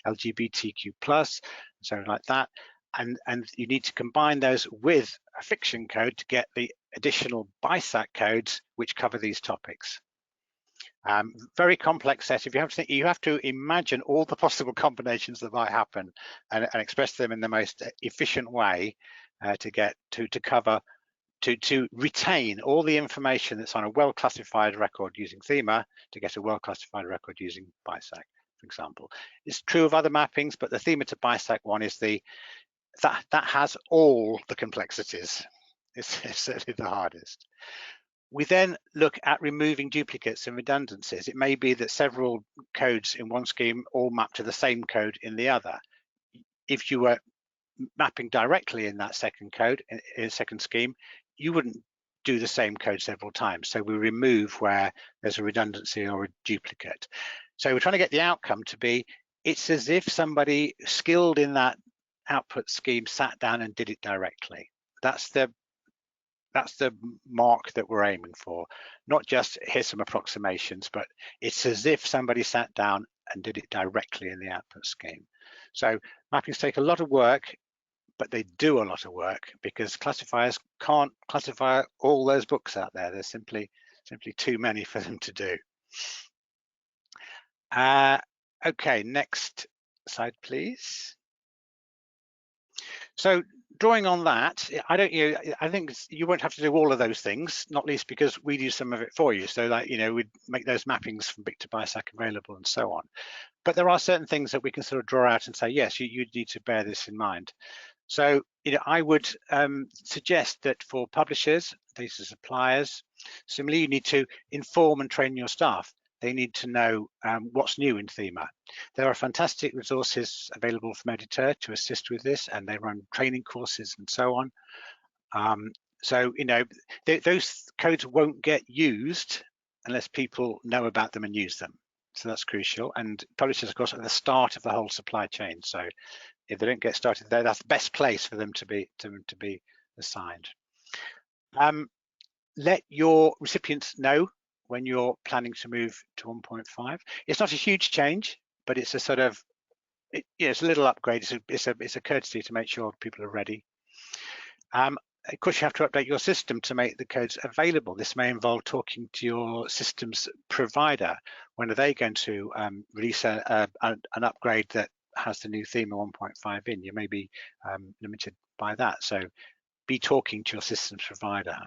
LGBTQ+, something like that. And you need to combine those with a fiction code to get the additional BIC codes which cover these topics. Very complex set. If you have to imagine all the possible combinations that might happen and express them in the most efficient way to retain all the information that's on a well-classified record using Thema to get a well-classified record using BIC, for example. It's true of other mappings, but the Thema to BIC one is that has all the complexities. It's certainly the hardest. We then look at removing duplicates and redundancies. It may be that several codes in one scheme all map to the same code in the other. If you were mapping directly in that second code, in a second scheme, you wouldn't do the same code several times. So we remove where there's a redundancy or a duplicate. So we're trying to get the outcome to be, it's as if somebody skilled in that output scheme sat down and did it directly. That's the mark that we're aiming for. Not just here's some approximations, but it's as if somebody sat down and did it directly in the output scheme. So mappings take a lot of work, but they do a lot of work because classifiers can't classify all those books out there. There's simply too many for them to do. Okay, next slide, please. So drawing on that, I think you won't have to do all of those things, not least because we do some of it for you. So that, we'd make those mappings from BIC to BIC available and so on. But there are certain things that we can sort of draw out and say, yes, you need to bear this in mind. So, I would suggest that for publishers, these are suppliers, similarly, you need to inform and train your staff. They need to know what's new in Thema. There are fantastic resources available from EDITEUR to assist with this, and they run training courses and so on. So, those codes won't get used unless people know about them and use them. So that's crucial. And publishers, of course, are the start of the whole supply chain. So if they don't get started there, that's the best place for them to be assigned. Let your recipients know when you're planning to move to 1.5. It's not a huge change, but it's a sort of, it's a little upgrade. It's a courtesy to make sure people are ready. Of course, you have to update your system to make the codes available. This may involve talking to your systems provider. When are they going to release an upgrade that has the new Thema 1.5 in? You may be limited by that. So be talking to your systems provider.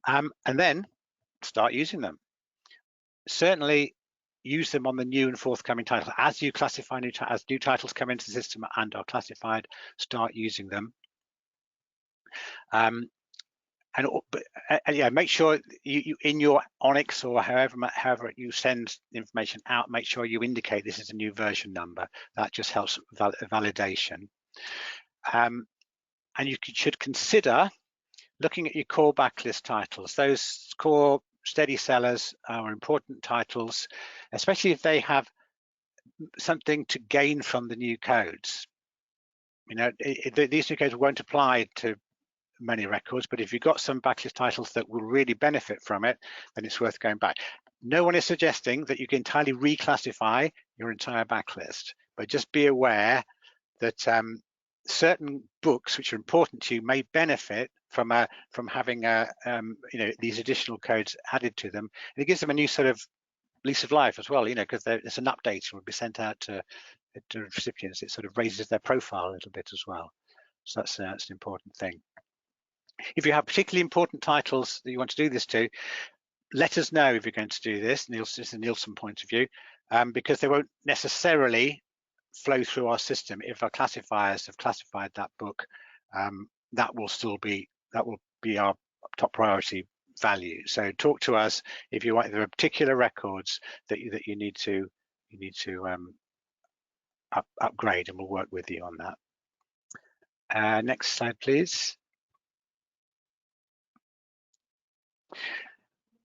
And then start using them. Certainly use them on the new and forthcoming titles. As you classify as new titles come into the system and are classified, start using them. Yeah, make sure you in your Onyx or however you send information out, make sure you indicate this is a new version number. That just helps validation. And you should consider looking at your core backlist titles. Those core steady sellers or important titles, especially if they have something to gain from the new codes. You know, these new codes won't apply to many records, but if you've got some backlist titles that will really benefit from it, then it's worth going back. No one is suggesting that you can entirely reclassify your entire backlist, but just be aware that certain books which are important to you may benefit from having you know, these additional codes added to them, and it gives them a new sort of lease of life as well. You know, because it's an update will be sent out to recipients. It sort of raises their profile a little bit as well. So that's an important thing. If you have particularly important titles that you want to do this to, let us know if you're going to do this. This is a Nielsen point of view, because they won't necessarily flow through our system. If our classifiers have classified that book, that will be our top priority value. So talk to us if you want. There are particular records that you need to upgrade, and we'll work with you on that. Next slide, please.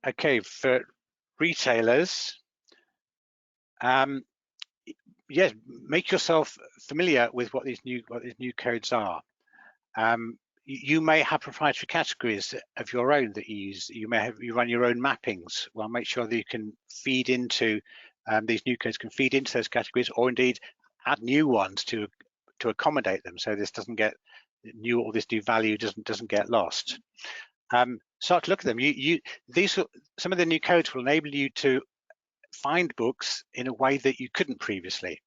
Okay, for retailers, yes, make yourself familiar with what these new codes are. You may have proprietary categories of your own that you use. You run your own mappings. Well, make sure that you can feed into these new codes, can feed into those categories, or indeed add new ones to accommodate them, so this doesn't get this new value doesn't get lost. Start to look at them. Some of the new codes will enable you to find books in a way that you couldn't previously.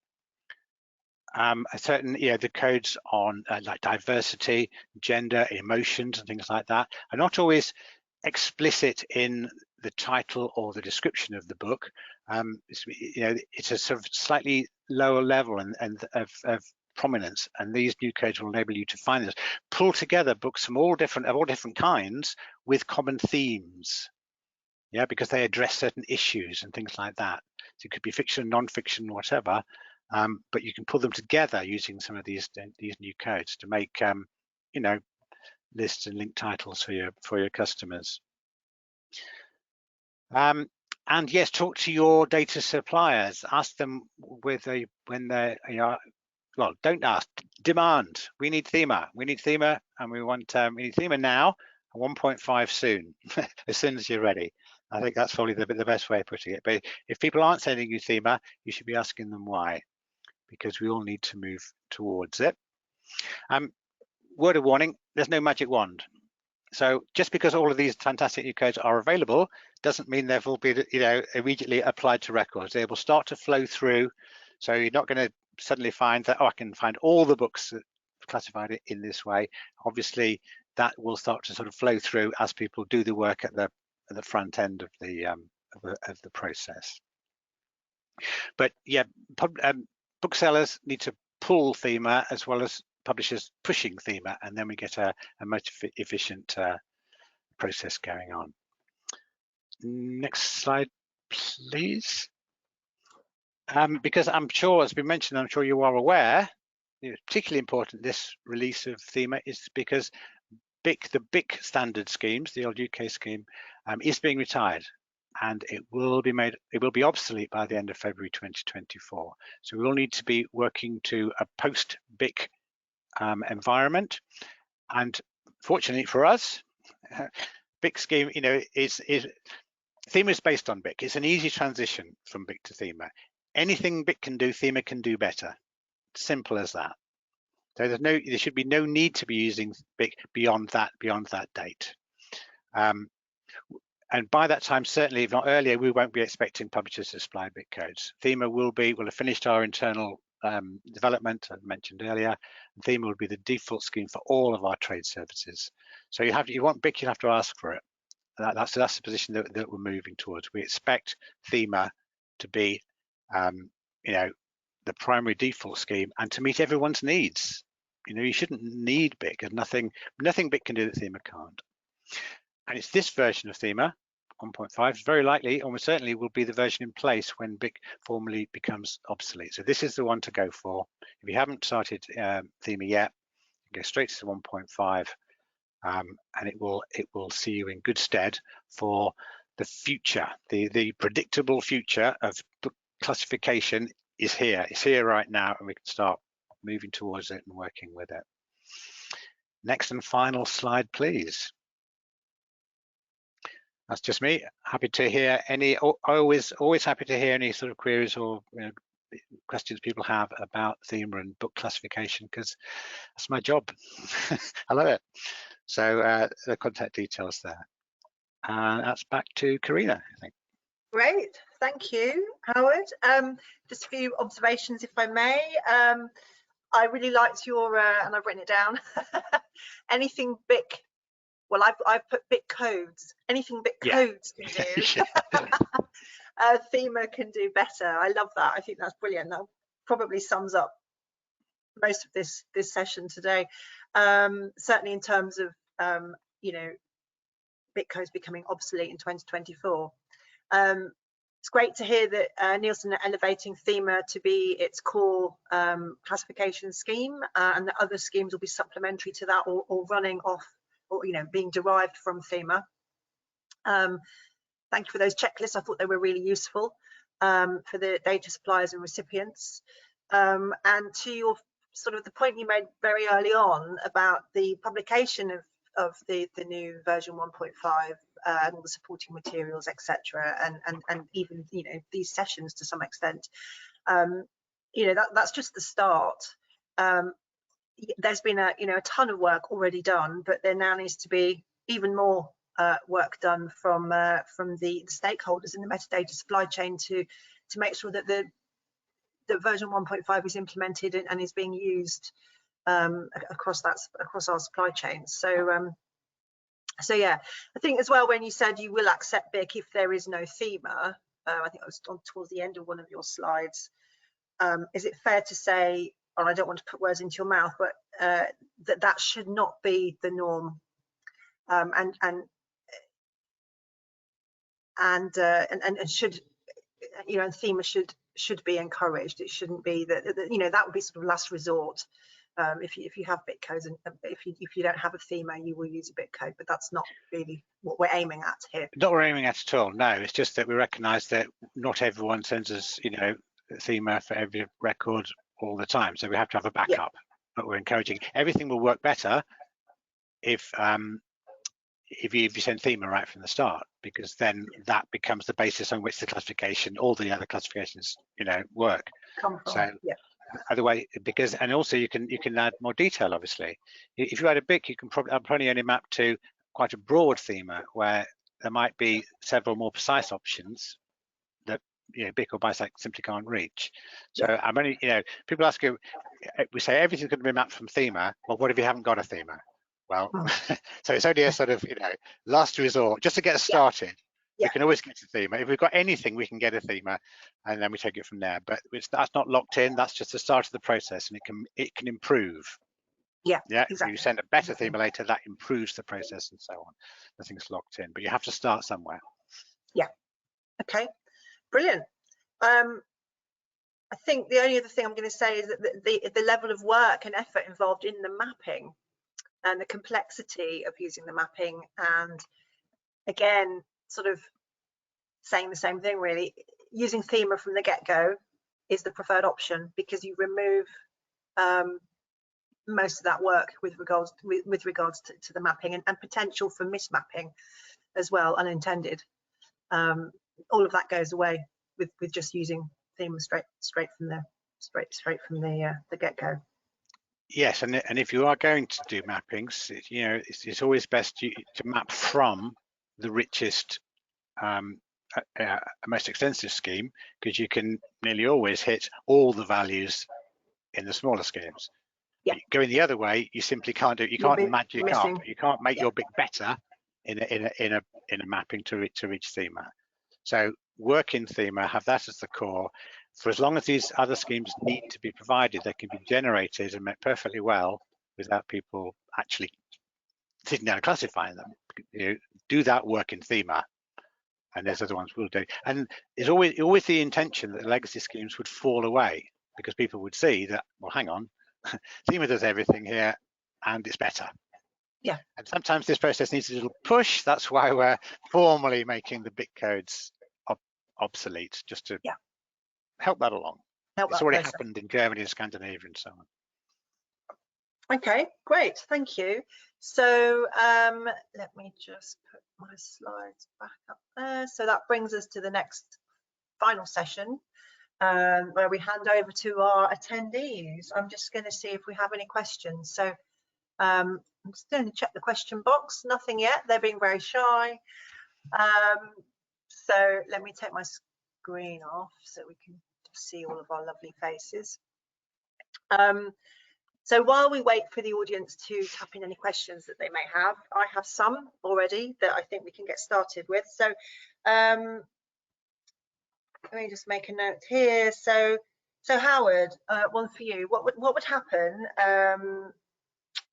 The codes on like diversity, gender, emotions, and things like that are not always explicit in the title or the description of the book. It's a sort of slightly lower level of prominence, and these new codes will enable you to find this. Pull together books from all different kinds with common themes, because they address certain issues and things like that. So it could be fiction, non-fiction, whatever, but you can pull them together using some of these new codes to make lists and link titles for your customers. And yes, talk to your data suppliers. Ask them well, don't ask, demand. We need Thema. We need Thema, and we need Thema now, 1.5 soon, as soon as you're ready. I think that's probably the best way of putting it. But if people aren't sending you Thema, you should be asking them why, because we all need to move towards it. Word of warning: there's no magic wand. So just because all of these fantastic new codes are available doesn't mean they will be immediately applied to records. They will start to flow through. So you're not going to suddenly find that, oh, I can find all the books that classified in this way. Obviously, that will start to sort of flow through as people do the work at the front end of the process. But yeah, booksellers need to pull Thema as well as publishers pushing Thema, and then we get a much efficient process going on. Next slide, please. Because I'm sure, as we mentioned, I'm sure you are aware, particularly important, this release of Thema is because the BIC standard schemes, the old UK scheme, is being retired, and it will be obsolete by the end of February 2024. So we will need to be working to a post-BIC environment, and fortunately for us, BIC scheme, Thema is based on BIC. It's an easy transition from BIC to Thema. Anything BIC can do, Thema can do better. Simple as that. So there should be no need to be using BIC beyond that date. And by that time, certainly if not earlier, we won't be expecting publishers to supply BIC codes. Thema we'll have finished our internal development, I mentioned earlier. Thema will be the default scheme for all of our trade services. So you want BIC, you have to ask for it. That's the position that we're moving towards. We expect Thema to be the primary default scheme and to meet everyone's needs. You shouldn't need BIC, and nothing BIC can do that Thema can't. And it's this version of Thema 1.5 very likely, almost certainly, will be the version in place when BIC formally becomes obsolete. So this is the one to go for. If you haven't started Thema yet, go straight to the 1.5, and it will see you in good stead for the future, the predictable future of book classification is here. It's here right now, and we can start moving towards it and working with it. Next and final slide, please. That's just me. Happy to hear any. Always happy to hear any sort of queries or questions people have about Thema and book classification, because that's my job. I love it. So the contact details there. And that's back to Karina, I think. Great, thank you, Howard. Just a few observations, if I may. I really liked your, and I've written it down, anything BIC. Well, I've put BIC codes. Anything BIC codes can do, Thema can do better. I love that. I think that's brilliant. That probably sums up most of this session today. Certainly in terms of BIC codes becoming obsolete in 2024. It's great to hear that Nielsen are elevating Thema to be its core classification scheme, and that other schemes will be supplementary to that, or running off, or being derived from Thema. Thank you for those checklists. I thought they were really useful for the data suppliers and recipients. And to your sort of the point you made very early on about the publication of the new version 1.5 and all the supporting materials, etc., and even these sessions to some extent, that's just the start. There's been a ton of work already done, but there now needs to be even more work done from the stakeholders in the metadata supply chain to make sure that the version 1.5 is implemented and is being used across our supply chain. So yeah, I think as well, when you said you will accept BIC if there is no Thema, I think it was towards the end of one of your slides. Is it fair to say, and I don't want to put words into your mouth, but that should not be the norm, and should, and Thema should be encouraged. It shouldn't be that that would be sort of last resort. If you have BIC codes, and if you don't have a Thema, you will use a BIC code, but that's not really what we're aiming at here. Not what we're aiming at all. No, it's just that we recognise that not everyone sends us, Thema for every record all the time, so we have to have a backup. Yeah. But we're encouraging. Everything will work better if you send Thema right from the start, because then that becomes the basis on which the classification, all the other classifications, work. Come from. So, yeah. Otherwise, because, and also you can add more detail. Obviously, if you add a BIC, you can probably only map to quite a broad Thema where there might be several more precise options that BIC or BIC simply can't reach. So yeah. I'm only, people ask you, we say everything's going to be mapped from Thema. Well, what if you haven't got a Thema? Well, so it's only a sort of last resort just to get us started. Yeah. We can always get a Thema. If we've got anything, we can get a Thema, and then we take it from there. But that's not locked in. That's just the start of the process, and it can improve. Yeah. Exactly. If you send a better Thema later, that improves the process and so on. Nothing's locked in, but you have to start somewhere. Yeah. Okay. Brilliant. I think the only other thing I'm going to say is that the level of work and effort involved in the mapping and the complexity of using the mapping, and again, sort of saying the same thing really, using Thema from the get-go is the preferred option, because you remove most of that work with regards to the mapping and potential for mismapping as well, unintended. All of that goes away with just using Thema straight from the get-go. Yes, and if you are going to do mappings, it's always best to map from the richest, most extensive scheme, because you can nearly always hit all the values in the smaller schemes. Yeah. Going the other way, you simply can't do it. You can't magic up. You can't make your BIC better in a mapping to reach Thema. So work in Thema, have that as the core. For as long as these other schemes need to be provided, they can be generated and met perfectly well without people actually sitting down and classifying them. Do that work in Thema, and there's other ones we'll do. And it's always the intention that the legacy schemes would fall away, because people would see that, well, hang on, Thema does everything here, and it's better. Yeah. And sometimes this process needs a little push. That's why we're formally making the BIC codes obsolete, just to help that along. It's already happened in Germany and Scandinavia and so on. Okay, great, thank you. So let me just put my slides back up there. So that brings us to the next final session, where we hand over to our attendees. I'm just going to see if we have any questions. So I'm just going to check the question box. Nothing yet. They're being very shy. So let me take my screen off so we can see all of our lovely faces. So while we wait for the audience to tap in any questions that they may have, I have some already that I think we can get started with. So let me just make a note here. So Howard, one for you. What would happen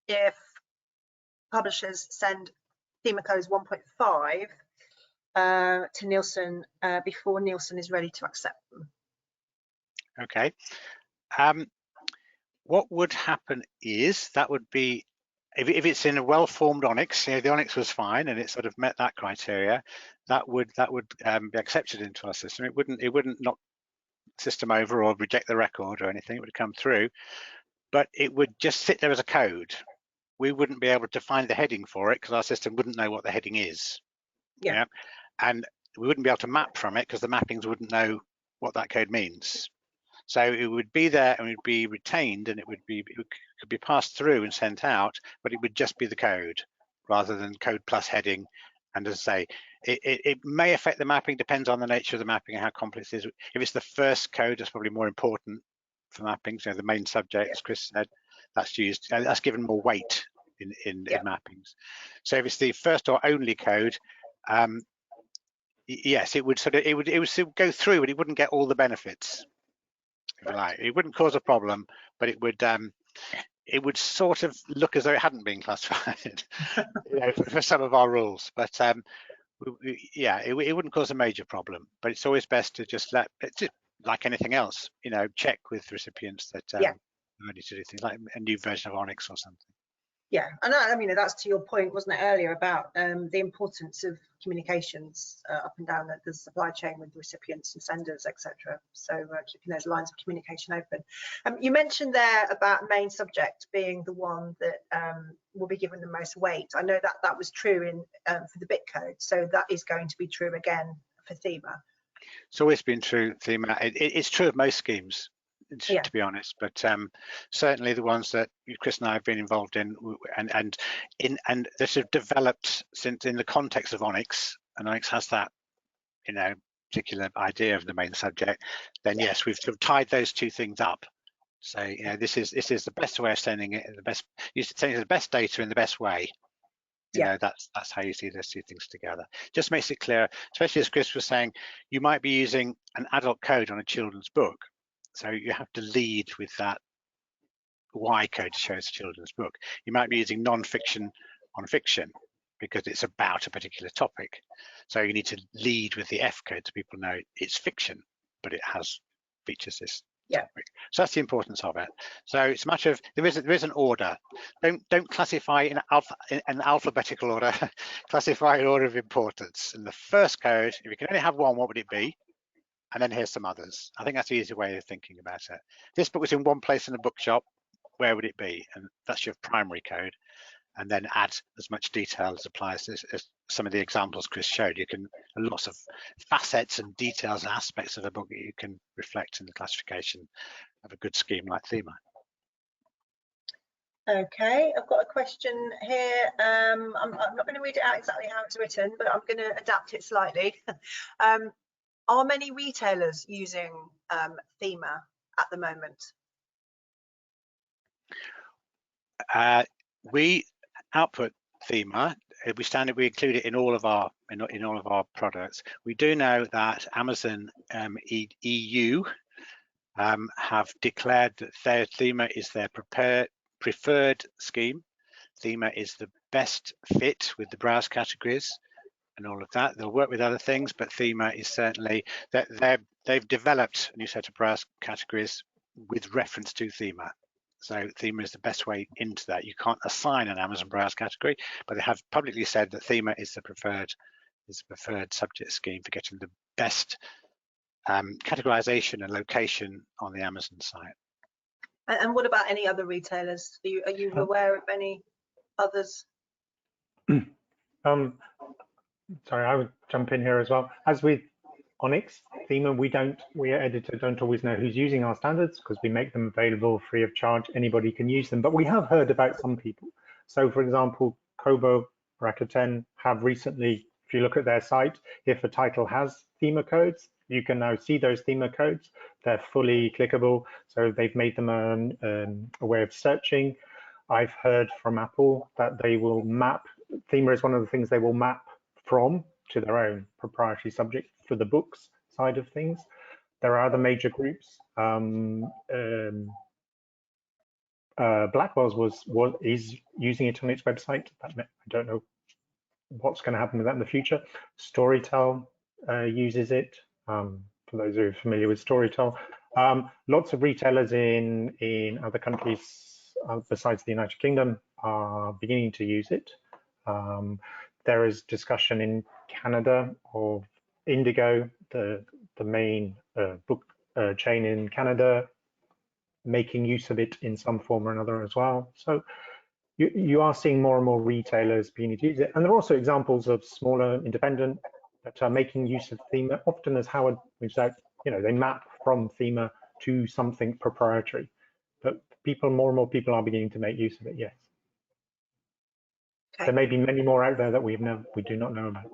if publishers send Thema codes 1.5 to Nielsen before Nielsen is ready to accept them? Okay. What would happen is that would be, if it's in a well-formed ONIX, the ONIX was fine and it sort of met that criteria, that would be accepted into our system. It wouldn't knock system over or reject the record or anything. It would come through, but it would just sit there as a code. We wouldn't be able to find the heading for it because our system wouldn't know what the heading is. Yeah. And we wouldn't be able to map from it because the mappings wouldn't know what that code means. So it would be there and it would be retained, and it could be passed through and sent out, but it would just be the code rather than code plus heading. And as I say, it may affect the mapping, depends on the nature of the mapping and how complex it is. If it's the first code, that's probably more important for mapping. So the main subject, as Chris said, that's used, that's given more weight in mappings. So if it's the first or only code, yes, it would still go through, but it wouldn't get all the benefits. If you like. It wouldn't cause a problem, but it would sort of look as though it hadn't been classified, for some of our rules. But yeah, it wouldn't cause a major problem. But it's always best to just like anything else, check with recipients that they're ready to do things like a new version of ONIX or something. Yeah, and I mean, that's to your point, wasn't it, earlier about the importance of communications up and down the supply chain with recipients and senders, etc. So keeping those lines of communication open. You mentioned there about main subject being the one that will be given the most weight. I know that was true in for the BIC code, so that is going to be true again for Thema. It's always been true, Thema. It's true of most schemes, to be honest, but certainly the ones that Chris and I have been involved in, and they're sort of developed since in the context of ONIX, and ONIX has that, particular idea of the main subject. Then yes, we've sort of tied those two things up. So this is the best way of sending it, sending the best data in the best way. That's how you see those two things together. Just makes it clear, especially as Chris was saying, you might be using an adult code on a children's book. So you have to lead with that Y code to show it's a children's book. You might be using non-fiction on fiction because it's about a particular topic. So you need to lead with the F code so people know it's fiction, but it features this topic. So that's the importance of it. So it's a matter of there is an order. Don't classify in alphabetical order. Classify in order of importance. And the first code, if you can only have one, what would it be? And then here's some others. I think that's the easy way of thinking about it. This book was in one place in a bookshop, where would it be? And that's your primary code. And then add as much detail as applies as some of the examples Chris showed. You can, lots of facets and details and aspects of a book that you can reflect in the classification of a good scheme like Thema. Okay, I've got a question here. I'm not going to read it out exactly how it's written, but I'm going to adapt it slightly. Are many retailers using Thema at the moment? We output Thema. We include it in all of our products. We do know that Amazon EU have declared that their Thema is their preferred scheme. Thema is the best fit with the browse categories and all of that. They'll work with other things, but Thema is certainly that they've developed a new set of browse categories with reference to Thema. So Thema is the best way into that. You can't assign an Amazon Browse category, but they have publicly said that Thema is the preferred subject scheme for getting the best categorization and location on the Amazon site. And what about any other retailers? Are you aware of any others? Sorry, I would jump in here as well. As with Onyx, Thema, we at EDItEUR don't always know who's using our standards because we make them available free of charge. Anybody can use them, but we have heard about some people. So for example, Kobo, Rakuten have recently, if you look at their site, if a title has Thema codes, you can now see those Thema codes. They're fully clickable, so they've made them a way of searching. I've heard from Apple that they will map, Thema is one of the things they will map from to their own proprietary subject for the books side of things. There are other major groups. Blackwell's is using it on its website. I don't know what's going to happen with that in the future. Storytel uses it. For those who are familiar with Storytel, lots of retailers in other countries besides the United Kingdom are beginning to use it. There is discussion in Canada of Indigo, the main book chain in Canada, making use of it in some form or another as well. So you are seeing more and more retailers beginning to use it. And there are also examples of smaller independent that are making use of Thema, often as Howard points out, they map from Thema to something proprietary. But more and more people are beginning to make use of it, yes. Okay. There may be many more out there that we do not know about.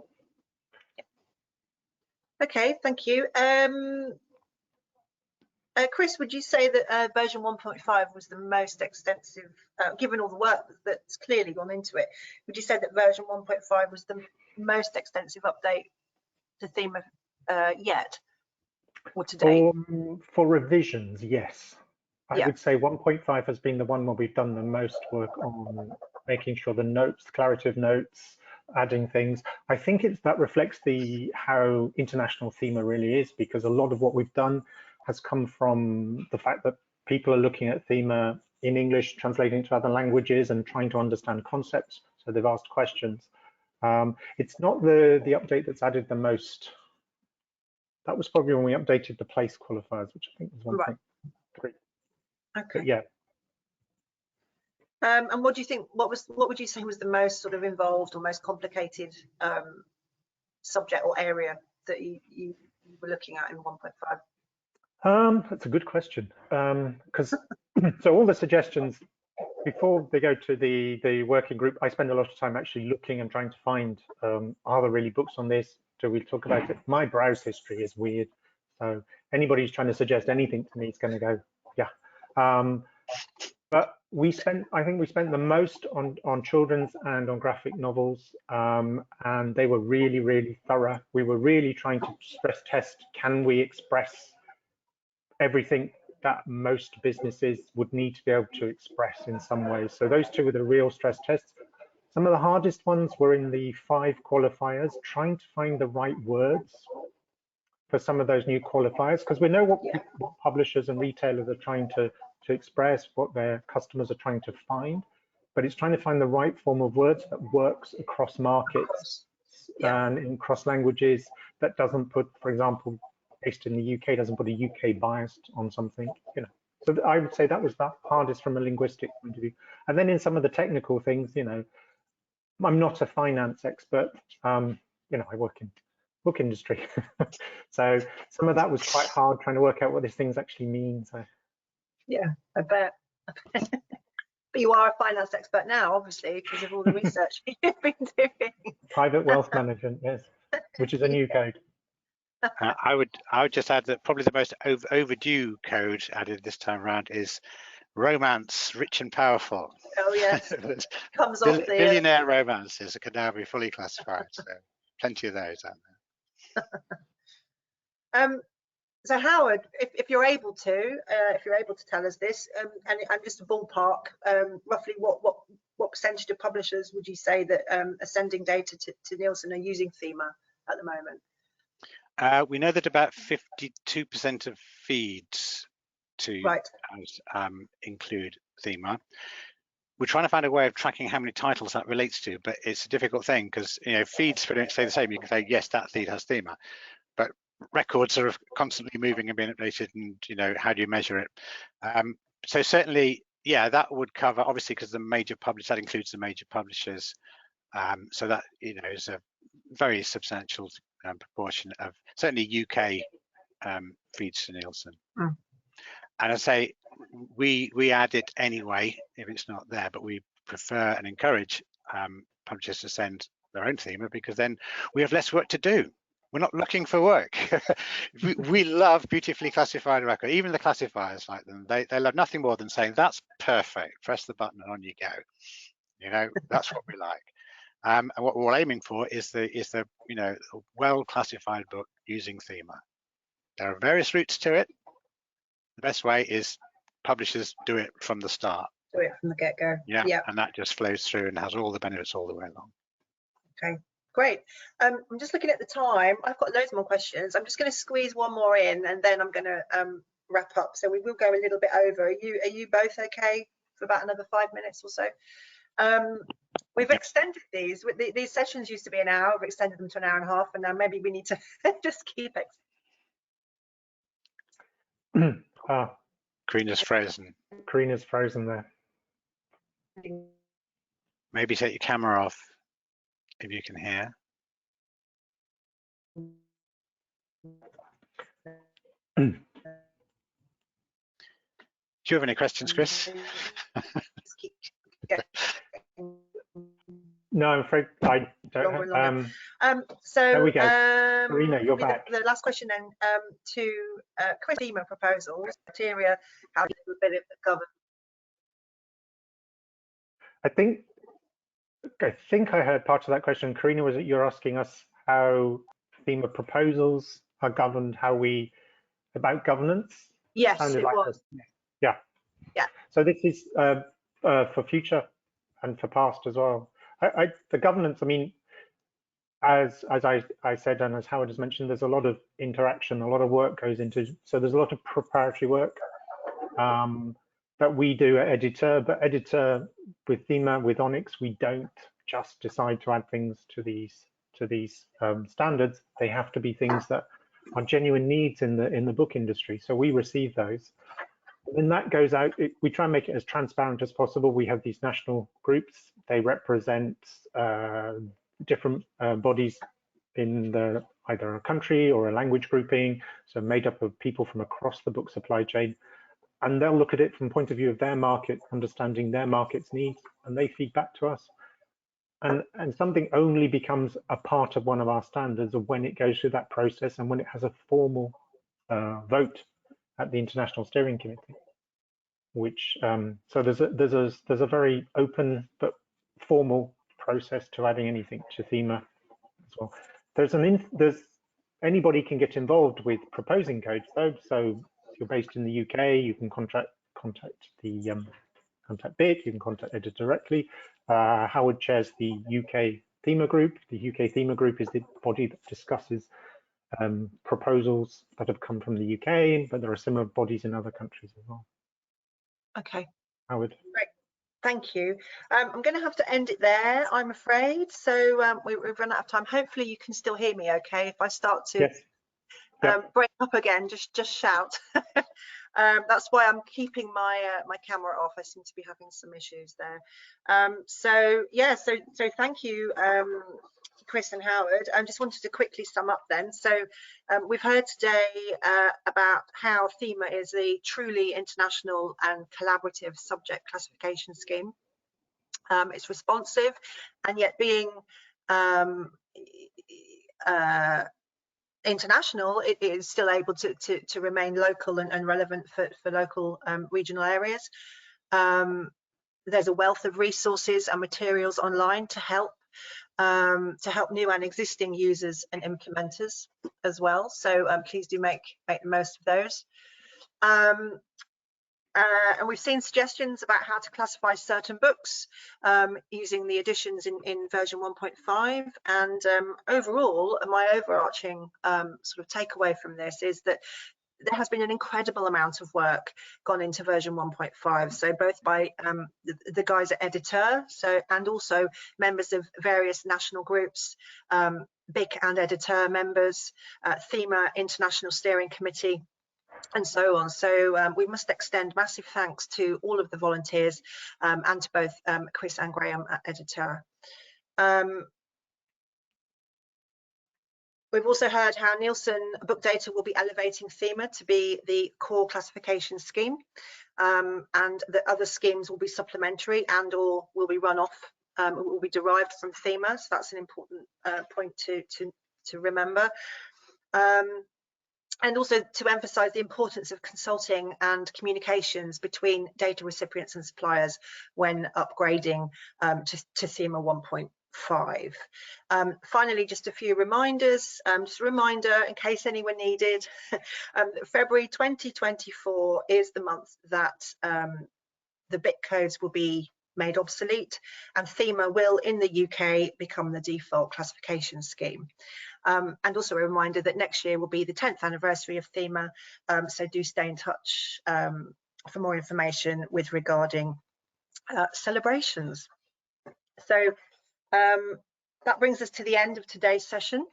Okay, thank you. Chris, would you say that version 1.5 was the most extensive, given all the work that's clearly gone into it, would you say that version 1.5 was the most extensive update to Thema yet, or to date? For revisions, yes. I Yeah. would say 1.5 has been the one where we've done the most work on making sure the notes, clarity of notes, adding things. I think that reflects how international Thema really is, because a lot of what we've done has come from the fact that people are looking at Thema in English, translating to other languages and trying to understand concepts. So they've asked questions. It's not the update that's added the most. That was probably when we updated the place qualifiers, which I think was 1.3. Right. Okay. But yeah. And what do you think? What would you say was the most sort of involved or most complicated subject or area that you were looking at in 1.5? That's a good question. Because so all the suggestions before they go to the working group, I spend a lot of time actually looking and trying to find are there really books on this? Do we talk about it? My browse history is weird, so anybody who's trying to suggest anything to me is going to go, yeah. But I think we spent the most on children's and on graphic novels, and they were really, really thorough. We were really trying to stress test, can we express everything that most businesses would need to be able to express in some ways? So those two were the real stress tests. Some of the hardest ones were in the 5 qualifiers, trying to find the right words for some of those new qualifiers, because we know what publishers and retailers are trying to express, what their customers are trying to find, but it's trying to find the right form of words that works across markets and in cross languages, that doesn't put, for example, based in the UK, doesn't put a UK bias on something, So I would say that was the hardest from a linguistic point of view. And then in some of the technical things, I'm not a finance expert, I work in book industry. So some of that was quite hard, trying to work out what these things actually mean. So yeah, I bet. But you are a finance expert now, obviously, because of all the research you've been doing. Private wealth management, yes, which is a new code. I would just add that probably the most overdue code added this time around is romance, rich and powerful. Oh yes, comes off the billionaire romances that can now be fully classified. So plenty of those out there. So Howard, if you're able to tell us this, and just a ballpark, roughly what percentage of publishers would you say that are sending data to Nielsen are using Thema at the moment? We know that about 52% of feeds to include Thema. We're trying to find a way of tracking how many titles that relates to, but it's a difficult thing because feeds pretty much stay the same. You can say yes, that feed has Thema, but records are constantly moving and being updated, and how do you measure it? So certainly, yeah, that would cover, obviously, because the major publishers, that includes the major publishers. So that is a very substantial proportion of certainly UK feeds to Nielsen. And I say we add it anyway if it's not there, but we prefer and encourage publishers to send their own Thema because then we have less work to do. We're not looking for work. we love beautifully classified records. Even the classifiers like them. They love nothing more than saying that's perfect. Press the button and on you go. That's what we like. And what we're aiming for is the well classified book using Thema. There are various routes to it. The best way is publishers do it from the start. Do it from the get-go. Yeah, and that just flows through and has all the benefits all the way along. Okay, great. I'm just looking at the time. I've got loads more questions. I'm just going to squeeze one more in, and then I'm going to wrap up. So we will go a little bit over. Are you both okay for about another 5 minutes or so? We've extended these. These sessions used to be an hour. We've extended them to an hour and a half, and now maybe we need to just keep it. Karina's frozen. Karina's frozen there. Maybe take your camera off if you can hear. Do you have any questions, Chris? No, I'm afraid I don't. So there we go. Karina, you're back. The last question then to Chris, Thema proposals, criteria, how do you bit of govern? I think I heard part of that question. Karina, was it you're asking us how Thema proposals are governed, about governance? Yes, it was. Yeah. So this is for future and for past as well. The governance, I mean, as I said, and as Howard has mentioned, there's a lot of interaction, a lot of work goes into, so there's a lot of preparatory work that we do at EDItEUR, but EDItEUR with Thema, with Onyx, we don't just decide to add things to these standards. They have to be things that are genuine needs in the book industry. So we receive those. When that goes out, we try and make it as transparent as possible. We have these national groups. They represent different bodies in either a country or a language grouping, so made up of people from across the book supply chain. And they'll look at it from the point of view of their market, understanding their market's needs, and they feed back to us. And something only becomes a part of one of our standards when it goes through that process and when it has a formal vote at the International Steering Committee, which so there's a very open but formal process to adding anything to Thema as well. There's anybody can get involved with proposing codes though. So if you're based in the UK, you can contact the contact BIC, you can contact EDItEUR directly. Howard chairs the UK Thema group. The UK Thema group is the body that discusses proposals that have come from the UK, but there are similar bodies in other countries as well. Okay. Howard. Great. Thank you. I'm going to have to end it there, I'm afraid. So we've run out of time. Hopefully you can still hear me okay. If I start to break up again, just shout. That's why I'm keeping my my camera off. I seem to be having some issues there. So thank you, Chris and Howard. I just wanted to quickly sum up then. So we've heard today about how Thema is a truly international and collaborative subject classification scheme. It's responsive, and yet being international, it is still able to remain local and relevant for local regional areas. There's a wealth of resources and materials online to help new and existing users and implementers as well. So please do make the most of those. And we've seen suggestions about how to classify certain books using the additions in version 1.5. And overall, my overarching sort of takeaway from this is that there has been an incredible amount of work gone into version 1.5. So both by the guys at EDItEUR, and also members of various national groups, BIC and EDItEUR members, Thema International Steering Committee, and so on. So we must extend massive thanks to all of the volunteers and to both Chris and Graham at EDItEUR. We've also heard how Nielsen Book Data will be elevating Thema to be the core classification scheme, and that other schemes will be supplementary and or will be run off, will be derived from Thema. So that's an important point to remember. And also to emphasise the importance of consulting and communications between data recipients and suppliers when upgrading to Thema 1.5. Finally, just a few reminders. Just a reminder, in case anyone needed, February 2024 is the month that the BIC codes will be made obsolete, and Thema will, in the UK, become the default classification scheme. And also a reminder that next year will be the 10th anniversary of Thema, so do stay in touch for more information with regarding celebrations. So that brings us to the end of today's session.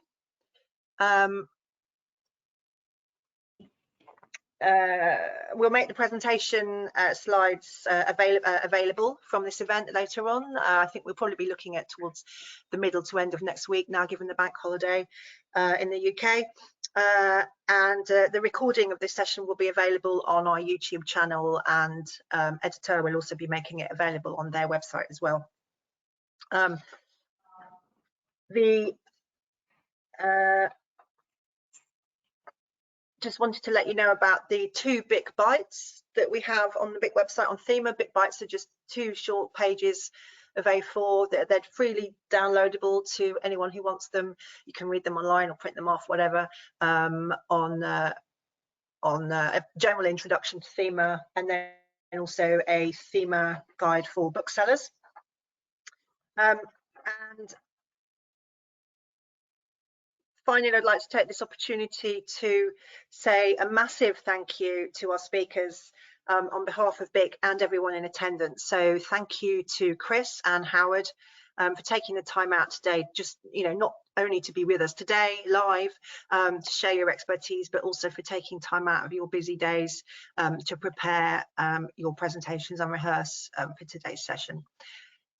We'll make the presentation slides available from this event later on. I think we'll probably be looking at towards the middle to end of next week now, given the bank holiday in the UK. And the recording of this session will be available on our YouTube channel, and EDItEUR will also be making it available on their website as well. Just wanted to let you know about the 2 BIC Bites that we have on the BIC website on Thema. BIC Bites are just 2 short pages of A4. They're freely downloadable to anyone who wants them. You can read them online or print them off, whatever, on a general introduction to Thema, and then also a Thema guide for booksellers. And finally, I'd like to take this opportunity to say a massive thank you to our speakers on behalf of BIC and everyone in attendance. So thank you to Chris and Howard for taking the time out today, just, not only to be with us today live to share your expertise, but also for taking time out of your busy days to prepare your presentations and rehearse for today's session.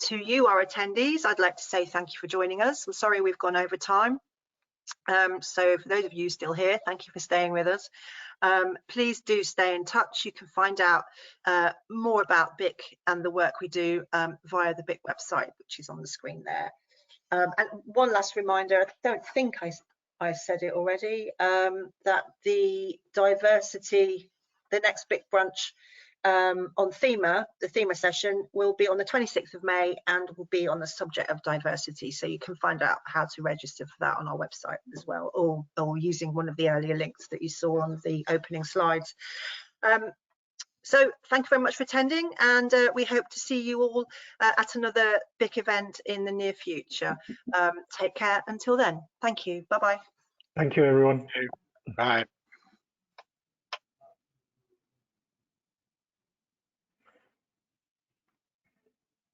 To you, our attendees, I'd like to say thank you for joining us. I'm sorry we've gone over time. So for those of you still here, thank you for staying with us. Please do stay in touch. You can find out more about BIC and the work we do via the BIC website, which is on the screen there. And one last reminder, I don't think I said it already, that the next BIC Brunch on Thema, the Thema session, will be on the 26th of May and will be on the subject of diversity. So you can find out how to register for that on our website as well, or using one of the earlier links that you saw on the opening slides. So thank you very much for attending, and we hope to see you all at another BIC event in the near future. Take care until then. Thank you. Bye-bye. Thank you, everyone. Bye.